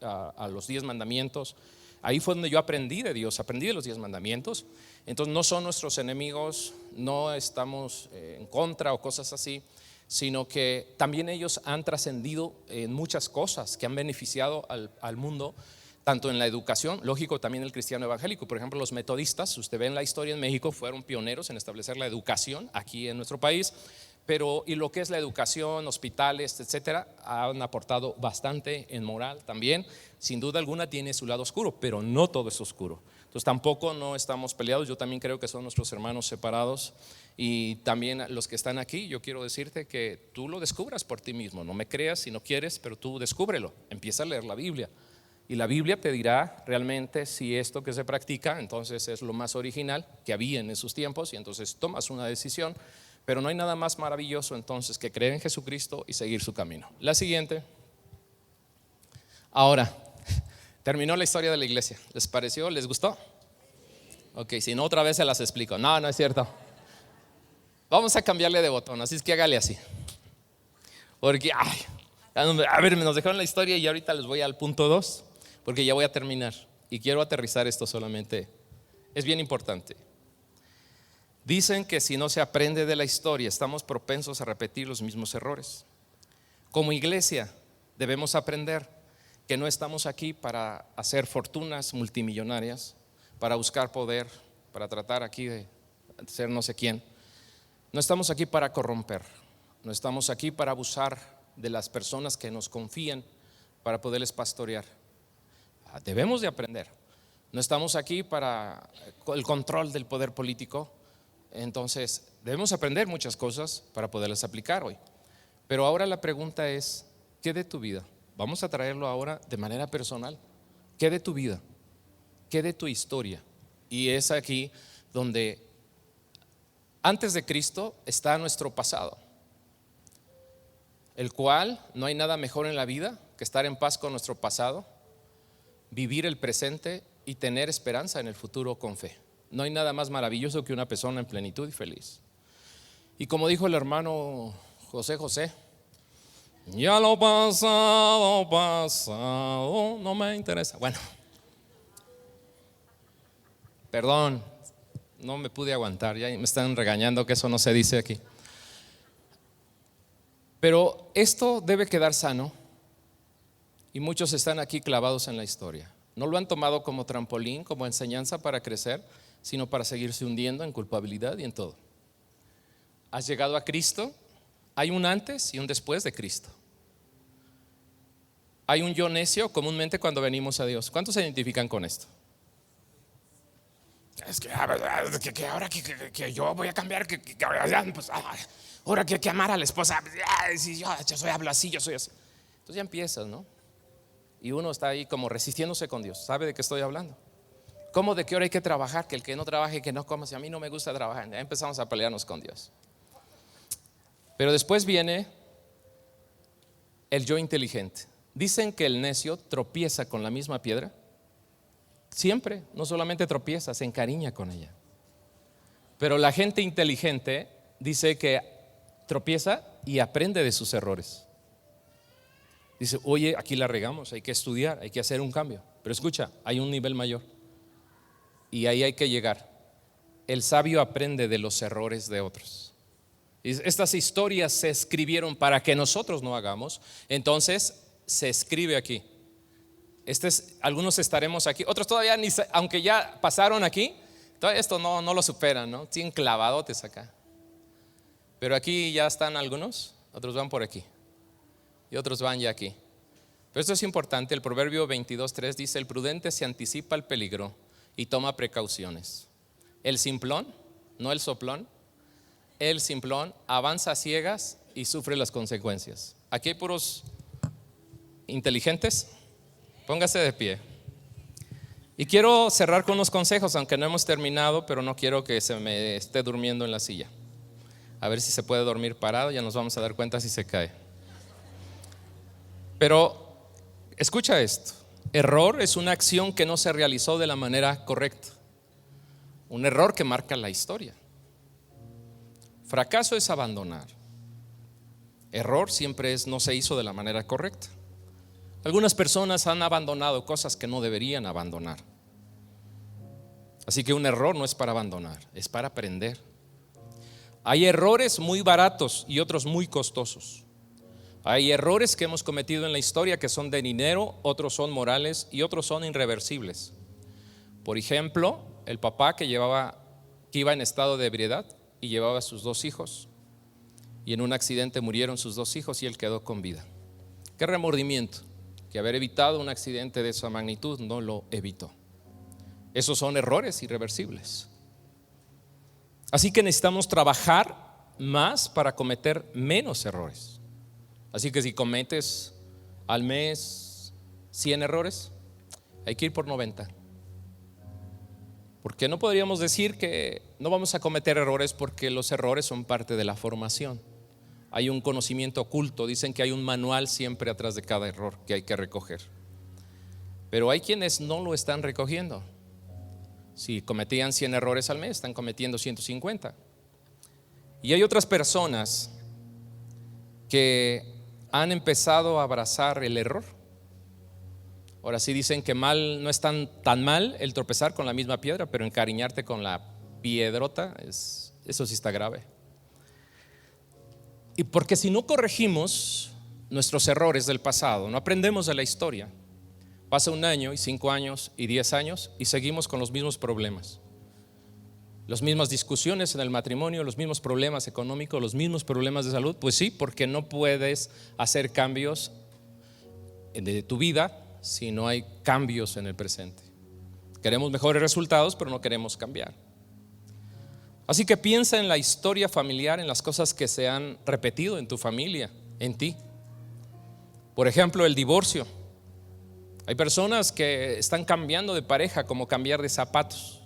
a los 10 mandamientos. Ahí fue donde yo aprendí de Dios, aprendí de los 10 mandamientos. Entonces no son nuestros enemigos, no estamos en contra o cosas así, sino que también ellos han trascendido en muchas cosas que han beneficiado al mundo, tanto en la educación, lógico, también el cristiano evangélico. Por ejemplo, los metodistas, usted ve en la historia en México, fueron pioneros en establecer la educación aquí en nuestro país. Pero y lo que es la educación, hospitales, etcétera, han aportado bastante en moral también. Sin duda alguna tiene su lado oscuro, pero no todo es oscuro. Entonces tampoco no estamos peleados. Yo también creo que son nuestros hermanos separados. Y también los que están aquí, yo quiero decirte que tú lo descubras por ti mismo. No me creas si no quieres, pero tú descúbrelo. Empieza a leer la Biblia. Y la Biblia te dirá realmente si esto que se practica entonces es lo más original que había en esos tiempos, y entonces tomas una decisión. Pero no hay nada más maravilloso entonces que creer en Jesucristo y seguir su camino. La siguiente. Ahora, terminó la historia de la iglesia. ¿Les pareció? ¿Les gustó? Ok, si no, otra vez se las explico. No, no es cierto. Vamos a cambiarle de botón, así es que hágale así. Porque, a ver, nos dejaron la historia y ahorita les voy al punto 2, porque ya voy a terminar y quiero aterrizar esto solamente. Es bien importante. Dicen que si no se aprende de la historia, estamos propensos a repetir los mismos errores. Como iglesia debemos aprender que no estamos aquí para hacer fortunas multimillonarias, para buscar poder, para tratar aquí de ser no sé quién. No estamos aquí para corromper, no estamos aquí para abusar de las personas que nos confían para poderles pastorear. Debemos de aprender. No estamos aquí para el control del poder político. Entonces debemos aprender muchas cosas para poderlas aplicar hoy. Pero ahora la pregunta es, ¿qué de tu vida? Vamos a traerlo ahora de manera personal. ¿Qué de tu vida? ¿Qué de tu historia? Y es aquí donde antes de Cristo está nuestro pasado, el cual no hay nada mejor en la vida que estar en paz con nuestro pasado, vivir el presente y tener esperanza en el futuro con fe. No hay nada más maravilloso que una persona en plenitud y feliz. Y como dijo el hermano José, ya lo pasado, pasado, no me interesa. Bueno, perdón, no me pude aguantar, ya me están regañando que eso no se dice aquí. Pero esto debe quedar sano, y muchos están aquí clavados en la historia. No lo han tomado como trampolín, como enseñanza para crecer, sino para seguirse hundiendo en culpabilidad y en todo. Has llegado a Cristo, hay un antes y un después de Cristo. Hay un yo necio comúnmente cuando venimos a Dios. ¿Cuántos se identifican con esto? Es que ahora que yo voy a cambiar, pues, ahora que amar a la esposa, si yo hablo así, yo soy así. Entonces ya empiezas, ¿no? Y uno está ahí como resistiéndose con Dios. ¿Sabe de qué estoy hablando? ¿Cómo de qué hora hay que trabajar? Que el que no trabaje, que no coma. Si a mí no me gusta trabajar, ya empezamos a pelearnos con Dios. Pero después viene el yo inteligente. Dicen que el necio tropieza con la misma piedra. Siempre, no solamente tropieza, se encariña con ella. Pero la gente inteligente dice que tropieza y aprende de sus errores. Dice, oye, aquí la regamos, hay que estudiar, hay que hacer un cambio. Pero escucha, hay un nivel mayor. Y ahí hay que llegar. El sabio aprende de los errores de otros. Estas historias se escribieron para que nosotros no hagamos. Entonces se escribe aquí. Algunos estaremos aquí, otros todavía aunque ya pasaron aquí, todavía esto no lo superan, ¿no? Tienen clavadotes acá. Pero aquí ya están algunos, otros van por aquí y otros van ya aquí. Pero esto es importante. El Proverbio 22:3 dice: el prudente se anticipa al peligro y toma precauciones. El simplón no el soplón, el simplón, avanza a ciegas y sufre las consecuencias. Aquí hay puros inteligentes. Póngase de pie. Y quiero cerrar con unos consejos, aunque no hemos terminado, pero no quiero que se me esté durmiendo en la silla. A ver si se puede dormir parado, ya nos vamos a dar cuenta si se cae. Pero escucha esto: error es una acción que no se realizó de la manera correcta. Un error que marca la historia. Fracaso es abandonar. Error siempre es no se hizo de la manera correcta. Algunas personas han abandonado cosas que no deberían abandonar. Así que un error no es para abandonar, es para aprender. Hay errores muy baratos y otros muy costosos. Hay errores que hemos cometido en la historia que son de dinero, otros son morales y otros son irreversibles. Por ejemplo, el papá que iba en estado de ebriedad y llevaba a sus 2 hijos, y en un accidente murieron sus 2 hijos y él quedó con vida. Qué remordimiento que haber evitado un accidente de esa magnitud no lo evitó. Esos son errores irreversibles. Así que necesitamos trabajar más para cometer menos errores. Así que si cometes al mes 100 errores, hay que ir por 90. Porque no podríamos decir que no vamos a cometer errores, porque los errores son parte de la formación. Hay un conocimiento oculto, dicen que hay un manual siempre atrás de cada error que hay que recoger. Pero hay quienes no lo están recogiendo. Si cometían 100 errores al mes, están cometiendo 150. Y hay otras personas que han empezado a abrazar el error. Ahora sí dicen que mal no es tan mal el tropezar con la misma piedra, pero encariñarte con la piedrota, eso sí está grave. Y porque si no corregimos nuestros errores del pasado, no aprendemos de la historia, pasa 1 año y 5 años y 10 años y seguimos con los mismos problemas. Las mismas discusiones en el matrimonio, los mismos problemas económicos, los mismos problemas de salud. Pues sí, porque no puedes hacer cambios de tu vida si no hay cambios en el presente. Queremos mejores resultados, pero no queremos cambiar. Así que piensa en la historia familiar, en las cosas que se han repetido en tu familia, en ti. Por ejemplo, el divorcio. Hay personas que están cambiando de pareja como cambiar de zapatos,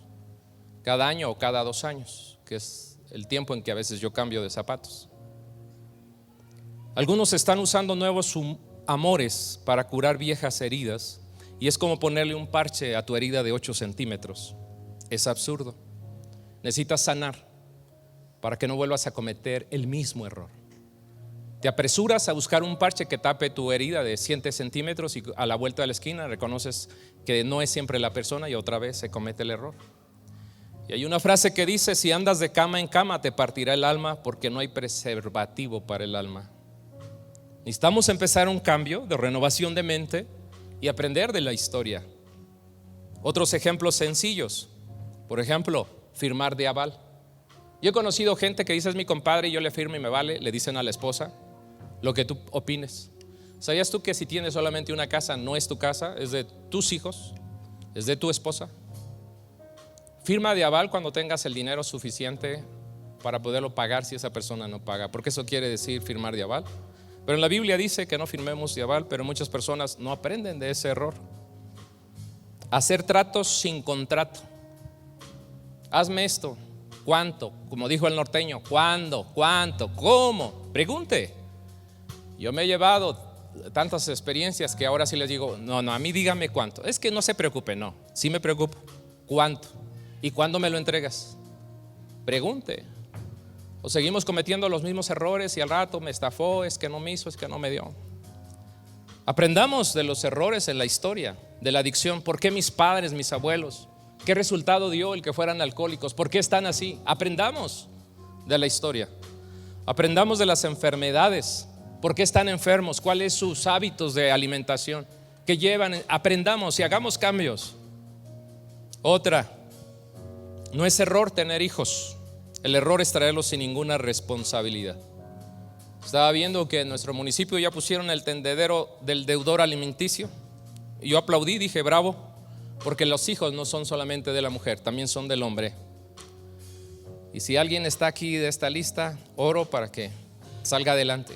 cada año o cada 2 años, que es el tiempo en que a veces yo cambio de zapatos. Algunos están usando nuevos amores para curar viejas heridas, y es como ponerle un parche a tu herida de 8 centímetros. Es absurdo. Necesitas sanar para que no vuelvas a cometer el mismo error. Te apresuras a buscar un parche que tape tu herida de 7 centímetros y a la vuelta de la esquina reconoces que no es siempre la persona y otra vez se comete el error. Y hay una frase que dice: si andas de cama en cama te partirá el alma, porque no hay preservativo para el alma. Necesitamos empezar un cambio de renovación de mente y aprender de la historia. Otros ejemplos sencillos: por ejemplo, firmar de aval. Yo he conocido gente que dice: es mi compadre y yo le firmo y me vale. Le dicen a la esposa lo que tú opines. ¿Sabías tú que si tienes solamente una casa, no es tu casa, es de tus hijos, es de tu esposa? Firma de aval cuando tengas el dinero suficiente para poderlo pagar si esa persona no paga, porque eso quiere decir firmar de aval. Pero en la Biblia dice que no firmemos de aval, pero muchas personas no aprenden de ese error. Hacer tratos sin contrato. Hazme esto. ¿Cuánto? Como dijo el norteño, ¿cuándo? ¿Cuánto? ¿Cómo? Pregunte. Yo me he llevado tantas experiencias que ahora sí les digo: no, a mí dígame cuánto. Es que no se preocupe, no, sí me preocupo. ¿Cuánto? ¿Y cuándo me lo entregas? Pregunte. O seguimos cometiendo los mismos errores y al rato me estafó, es que no me hizo, es que no me dio. Aprendamos de los errores en la historia, de la adicción. ¿Por qué mis padres, mis abuelos? ¿Qué resultado dio el que fueran alcohólicos? ¿Por qué están así? Aprendamos de la historia. Aprendamos de las enfermedades. ¿Por qué están enfermos? ¿Cuáles son sus hábitos de alimentación? ¿Qué llevan? Aprendamos y hagamos cambios. Otra: no es error tener hijos. El error es traerlos sin ninguna responsabilidad. Estaba viendo que en nuestro municipio ya pusieron el tendedero del deudor alimenticio. Y yo aplaudí, dije bravo, porque los hijos no son solamente de la mujer, también son del hombre. Y si alguien está aquí de esta lista, oro para que salga adelante.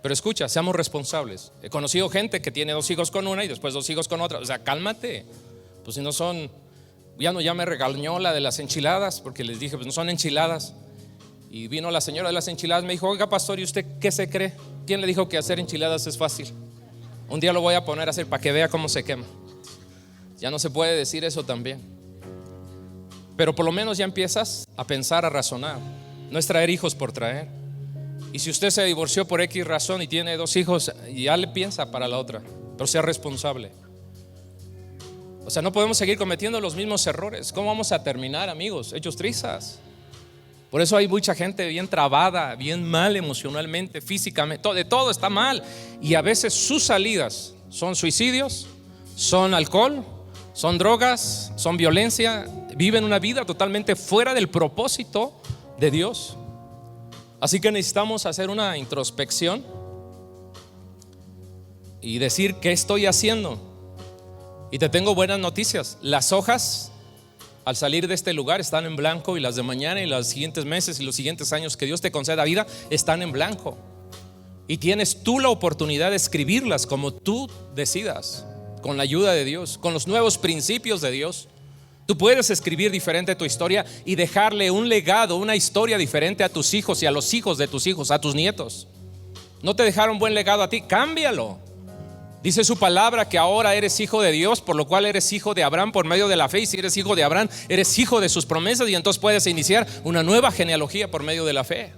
Pero escucha, seamos responsables. He conocido gente que tiene 2 hijos con una y después 2 hijos con otra. O sea, cálmate. Pues si no son, ya me regañó la de las enchiladas, porque les dije, pues no son enchiladas. Y vino la señora de las enchiladas, me dijo, oiga pastor, ¿y usted qué se cree? ¿Quién le dijo que hacer enchiladas es fácil? Un día lo voy a poner a hacer para que vea cómo se quema. Ya no se puede decir eso también. Pero por lo menos ya empiezas a pensar, a razonar. No es traer hijos por traer. Y si usted se divorció por X razón y tiene 2 hijos, ya le piensa para la otra, pero sea responsable. O sea, no podemos seguir cometiendo los mismos errores. ¿Cómo vamos a terminar, amigos? Hechos trizas. Por eso hay mucha gente bien trabada, bien mal emocionalmente, físicamente, de todo está mal. Y a veces sus salidas son suicidios, son alcohol, son drogas, son violencia. Viven una vida totalmente fuera del propósito de Dios. Así que necesitamos hacer una introspección y decir, ¿qué estoy haciendo? Y te tengo buenas noticias. Las hojas al salir de este lugar están en blanco, y las de mañana y los siguientes meses y los siguientes años que Dios te conceda vida están en blanco. Y tienes tú la oportunidad de escribirlas como tú decidas, con la ayuda de Dios, con los nuevos principios de Dios. Tú puedes escribir diferente tu historia y dejarle un legado, una historia diferente a tus hijos y a los hijos de tus hijos, a tus nietos. No te dejaron buen legado a ti, cámbialo. Dice su palabra que ahora eres hijo de Dios, por lo cual eres hijo de Abraham por medio de la fe. Y si eres hijo de Abraham, eres hijo de sus promesas, y entonces puedes iniciar una nueva genealogía por medio de la fe.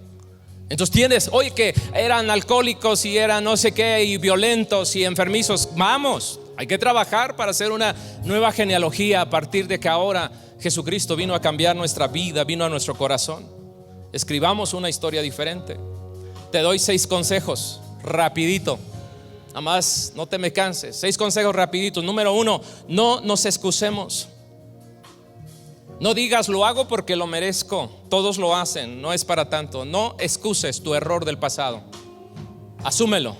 Entonces tienes, oye, que eran alcohólicos y eran no sé qué, y violentos y enfermizos. Vamos, hay que trabajar para hacer una nueva genealogía a partir de que ahora Jesucristo vino a cambiar nuestra vida, vino a nuestro corazón. Escribamos una historia diferente. Te doy 6 consejos, rapidito. Nada más, no te me canses. 6 consejos rapiditos. Número 1, no nos excusemos. No digas, lo hago porque lo merezco, todos lo hacen, no es para tanto. No excuses tu error del pasado. Asúmelo.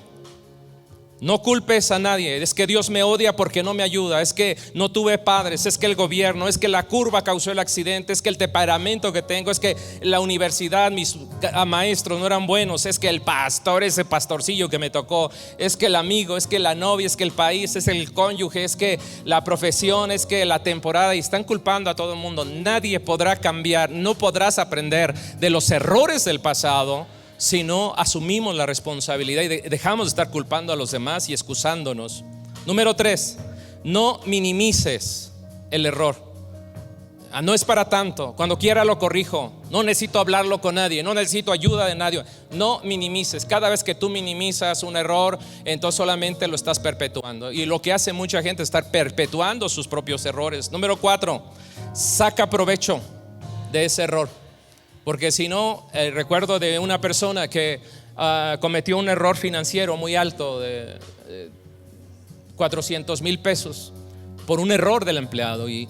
No culpes a nadie. Es que Dios me odia porque no me ayuda. Es que no tuve padres. Es que el gobierno. Es que la curva causó el accidente. Es que el temperamento que tengo. Es que la universidad, mis maestros no eran buenos. Es que el pastor, ese pastorcillo que me tocó. Es que el amigo. Es que la novia. Es que el país. Es el cónyuge. Es que la profesión. Es que la temporada. Y están culpando a todo el mundo. Nadie podrá cambiar. No podrás aprender de los errores del pasado si no asumimos la responsabilidad y dejamos de estar culpando a los demás y excusándonos. Número 3, no minimices el error. No es para tanto, cuando quiera lo corrijo. No necesito hablarlo con nadie, no necesito ayuda de nadie. No minimices. Cada vez que tú minimizas un error, entonces solamente lo estás perpetuando. Y lo que hace mucha gente es estar perpetuando sus propios errores. Número 4, saca provecho de ese error. Porque si no, recuerdo de una persona que cometió un error financiero muy alto de 400,000 pesos por un error del empleado. Y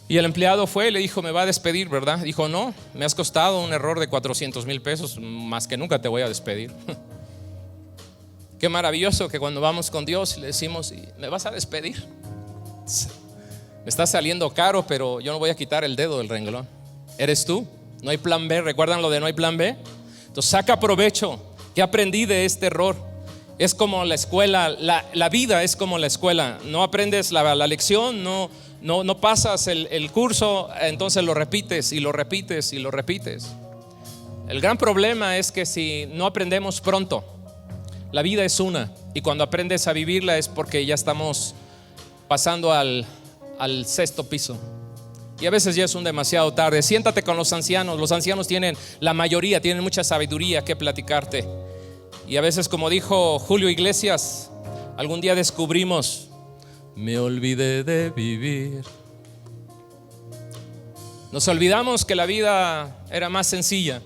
el empleado fue y le dijo, me va a despedir, ¿verdad? Dijo, no, me has costado un error de 400,000 pesos, más que nunca te voy a despedir. Qué maravilloso que cuando vamos con Dios le decimos, ¿me vas a despedir? Me está saliendo caro, pero yo no voy a quitar el dedo del renglón. ¿Eres tú? No hay plan B. ¿Recuerdan lo de no hay plan B? Entonces saca provecho. ¿Qué aprendí de este error? Es como la escuela, la vida es como la escuela. No aprendes la lección, no pasas el curso, entonces lo repites y lo repites y lo repites. El gran problema es que si no aprendemos pronto, la vida es una, y cuando aprendes a vivirla es porque ya estamos pasando al 6º piso. Y a veces ya es demasiado tarde. Siéntate con los ancianos. Los ancianos tienen, la mayoría tienen mucha sabiduría que platicarte. Y a veces, como dijo Julio Iglesias, algún día descubrimos, me olvidé de vivir. Nos olvidamos que la vida era más sencilla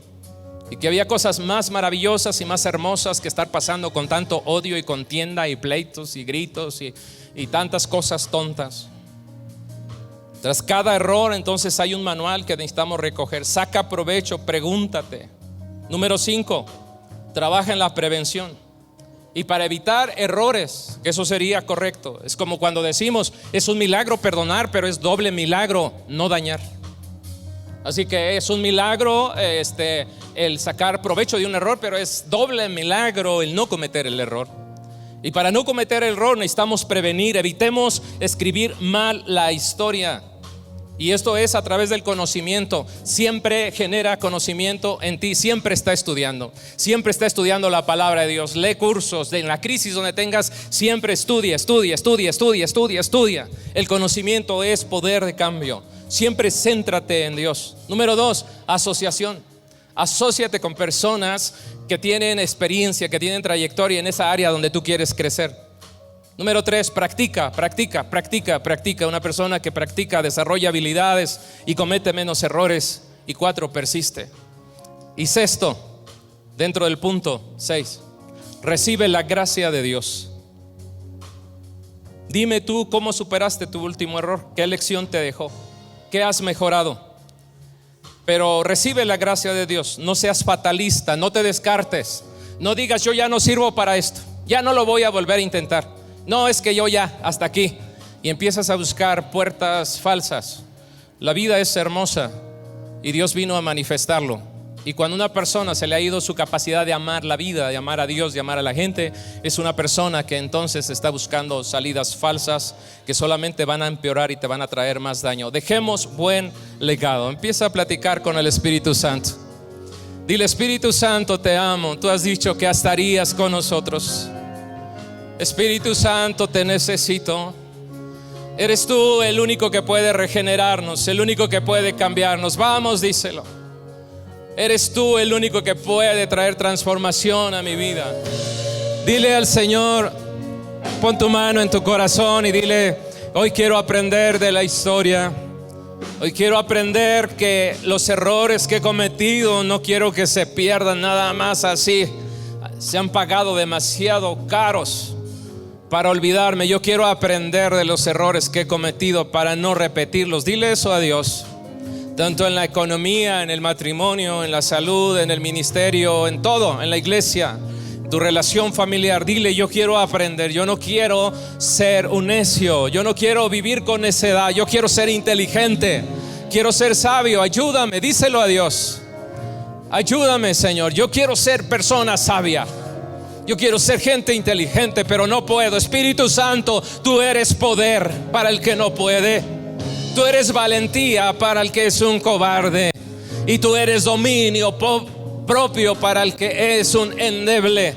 y que había cosas más maravillosas y más hermosas que estar pasando con tanto odio y contienda y pleitos y gritos y tantas cosas tontas. Tras cada error, entonces hay un manual que necesitamos recoger. Saca provecho, pregúntate. Número 5, trabaja en la prevención. Y para evitar errores, que eso sería correcto. Es como cuando decimos, es un milagro perdonar, pero es doble milagro no dañar. Así que es un milagro el sacar provecho de un error, pero es doble milagro el no cometer el error. Y para no cometer el error necesitamos prevenir, evitemos escribir mal la historia. Y esto es a través del conocimiento. Siempre genera conocimiento en ti. Siempre está estudiando la palabra de Dios. Lee cursos, en la crisis donde tengas, siempre estudia. El conocimiento es poder de cambio. Siempre céntrate en Dios. Número 2, asociación. Asóciate con personas que tienen experiencia, que tienen trayectoria en esa área donde tú quieres crecer. Número 3, practica. Una persona que practica desarrolla habilidades y comete menos errores. Y 4, persiste. Y 6, dentro del punto 6, recibe la gracia de Dios. Dime tú cómo superaste tu último error, qué lección te dejó, qué has mejorado. Pero recibe la gracia de Dios. No seas fatalista, no te descartes. No digas yo ya no sirvo para esto, ya no lo voy a volver a intentar. No, es que yo ya, hasta aquí. Y empiezas a buscar puertas falsas. La vida es hermosa y Dios vino a manifestarlo. Y cuando a una persona se le ha ido su capacidad de amar la vida, de amar a Dios, de amar a la gente, es una persona que entonces está buscando salidas falsas que solamente van a empeorar y te van a traer más daño. Dejemos buen legado. Empieza a platicar con el Espíritu Santo. Dile: Espíritu Santo, te amo. Tú has dicho que estarías con nosotros. Espíritu Santo, te necesito. Eres tú el único que puede regenerarnos, el único que puede cambiarnos. Vamos, díselo. Eres tú el único que puede traer transformación a mi vida. Dile al Señor, pon tu mano en tu corazón y dile: hoy quiero aprender de la historia. Hoy quiero aprender que los errores que he cometido no quiero que se pierdan nada más así. Se han pagado demasiado caros para olvidarme. Yo quiero aprender de los errores que he cometido para no repetirlos. Dile eso a Dios. Tanto en la economía, en el matrimonio, en la salud, en el ministerio, en todo, en la iglesia, tu relación familiar. Dile: yo quiero aprender, yo no quiero ser un necio, yo no quiero vivir con necedad, yo quiero ser inteligente, quiero ser sabio. Ayúdame, díselo a Dios. Ayúdame, Señor, yo quiero ser persona sabia. Yo quiero ser gente inteligente, pero no puedo. Espíritu Santo, tú eres poder para el que no puede. Tú eres valentía para el que es un cobarde. Y tú eres dominio propio para el que es un endeble,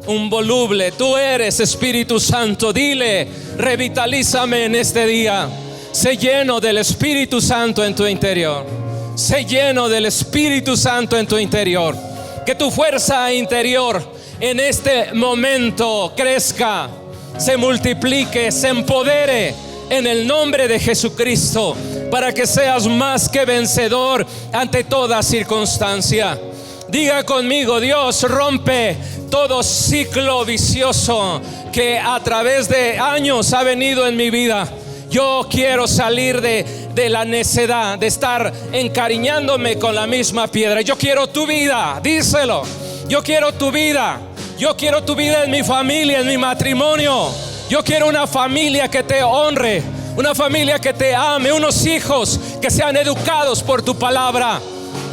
un voluble. Tú eres Espíritu Santo. Dile: revitalízame en este día. Sé lleno del Espíritu Santo en tu interior. Sé lleno del Espíritu Santo en tu interior. Que tu fuerza interior en este momento crezca, se multiplique, se empodere en el nombre de Jesucristo, para que seas más que vencedor ante toda circunstancia. Diga conmigo: Dios, rompe todo ciclo vicioso que a través de años ha venido en mi vida. Yo quiero salir de la necedad, de estar encariñándome con la misma piedra. Yo quiero tu vida, díselo. Yo quiero tu vida. Yo quiero tu vida en mi familia, en mi matrimonio. Yo quiero una familia que te honre, una familia que te ame, unos hijos que sean educados por tu palabra.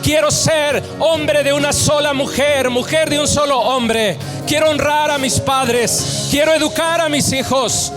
Quiero ser hombre de una sola mujer, mujer de un solo hombre. Quiero honrar a mis padres, quiero educar a mis hijos.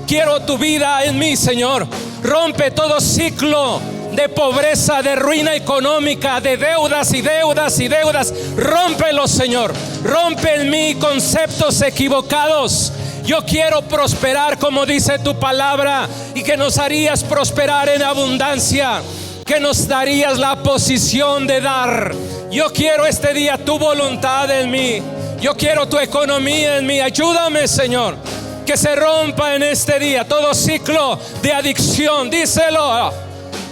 Quiero tu vida en mí, Señor. Rompe todo ciclo de pobreza, de ruina económica, de deudas y deudas y deudas. Rómpelo, Señor. Rompe en mí conceptos equivocados. Yo quiero prosperar como dice tu palabra, y que nos harías prosperar en abundancia, que nos darías la posición de dar. Yo quiero este día tu voluntad en mí. Yo quiero tu economía en mí. Ayúdame, Señor, que se rompa en este día todo ciclo de adicción. Díselo: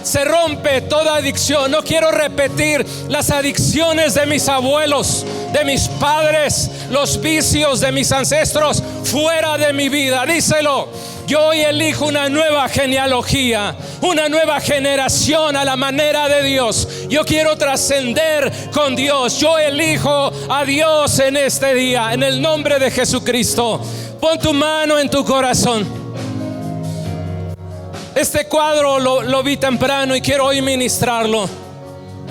se rompe toda adicción. No quiero repetir las adicciones de mis abuelos, de mis padres, los vicios de mis ancestros fuera de mi vida. Díselo: yo hoy elijo una nueva genealogía, una nueva generación a la manera de Dios. Yo quiero trascender con Dios. Yo elijo a Dios en este día, en el nombre de Jesucristo. Pon tu mano en tu corazón. Este cuadro lo vi temprano y quiero hoy ministrarlo.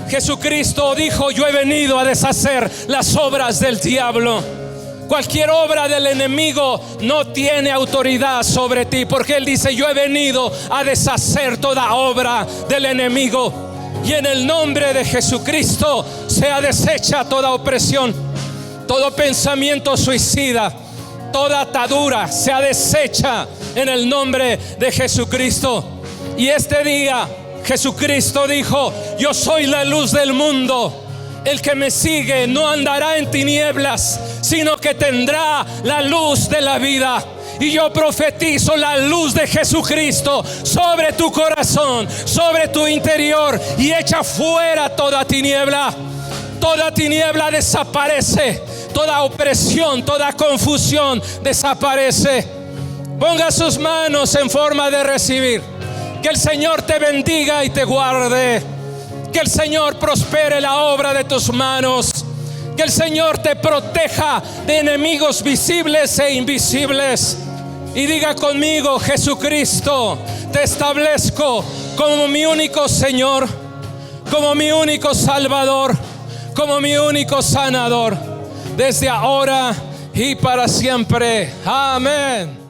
Jesucristo dijo: yo he venido a deshacer las obras del diablo. Cualquier obra del enemigo no tiene autoridad sobre ti, porque Él dice: yo he venido a deshacer toda obra del enemigo. Y en el nombre de Jesucristo sea deshecha toda opresión, todo pensamiento suicida, toda atadura sea deshecha en el nombre de Jesucristo. Y este día Jesucristo dijo: yo soy la luz del mundo. El que me sigue no andará en tinieblas, sino que tendrá la luz de la vida. Y yo profetizo la luz de Jesucristo sobre tu corazón, sobre tu interior, y echa fuera toda tiniebla. Toda tiniebla desaparece, toda opresión, toda confusión desaparece. Ponga sus manos en forma de recibir. Que el Señor te bendiga y te guarde. Que el Señor prospere la obra de tus manos. Que el Señor te proteja de enemigos visibles e invisibles. Y diga conmigo: Jesucristo, te establezco como mi único Señor, como mi único Salvador, como mi único sanador, desde ahora y para siempre. Amén.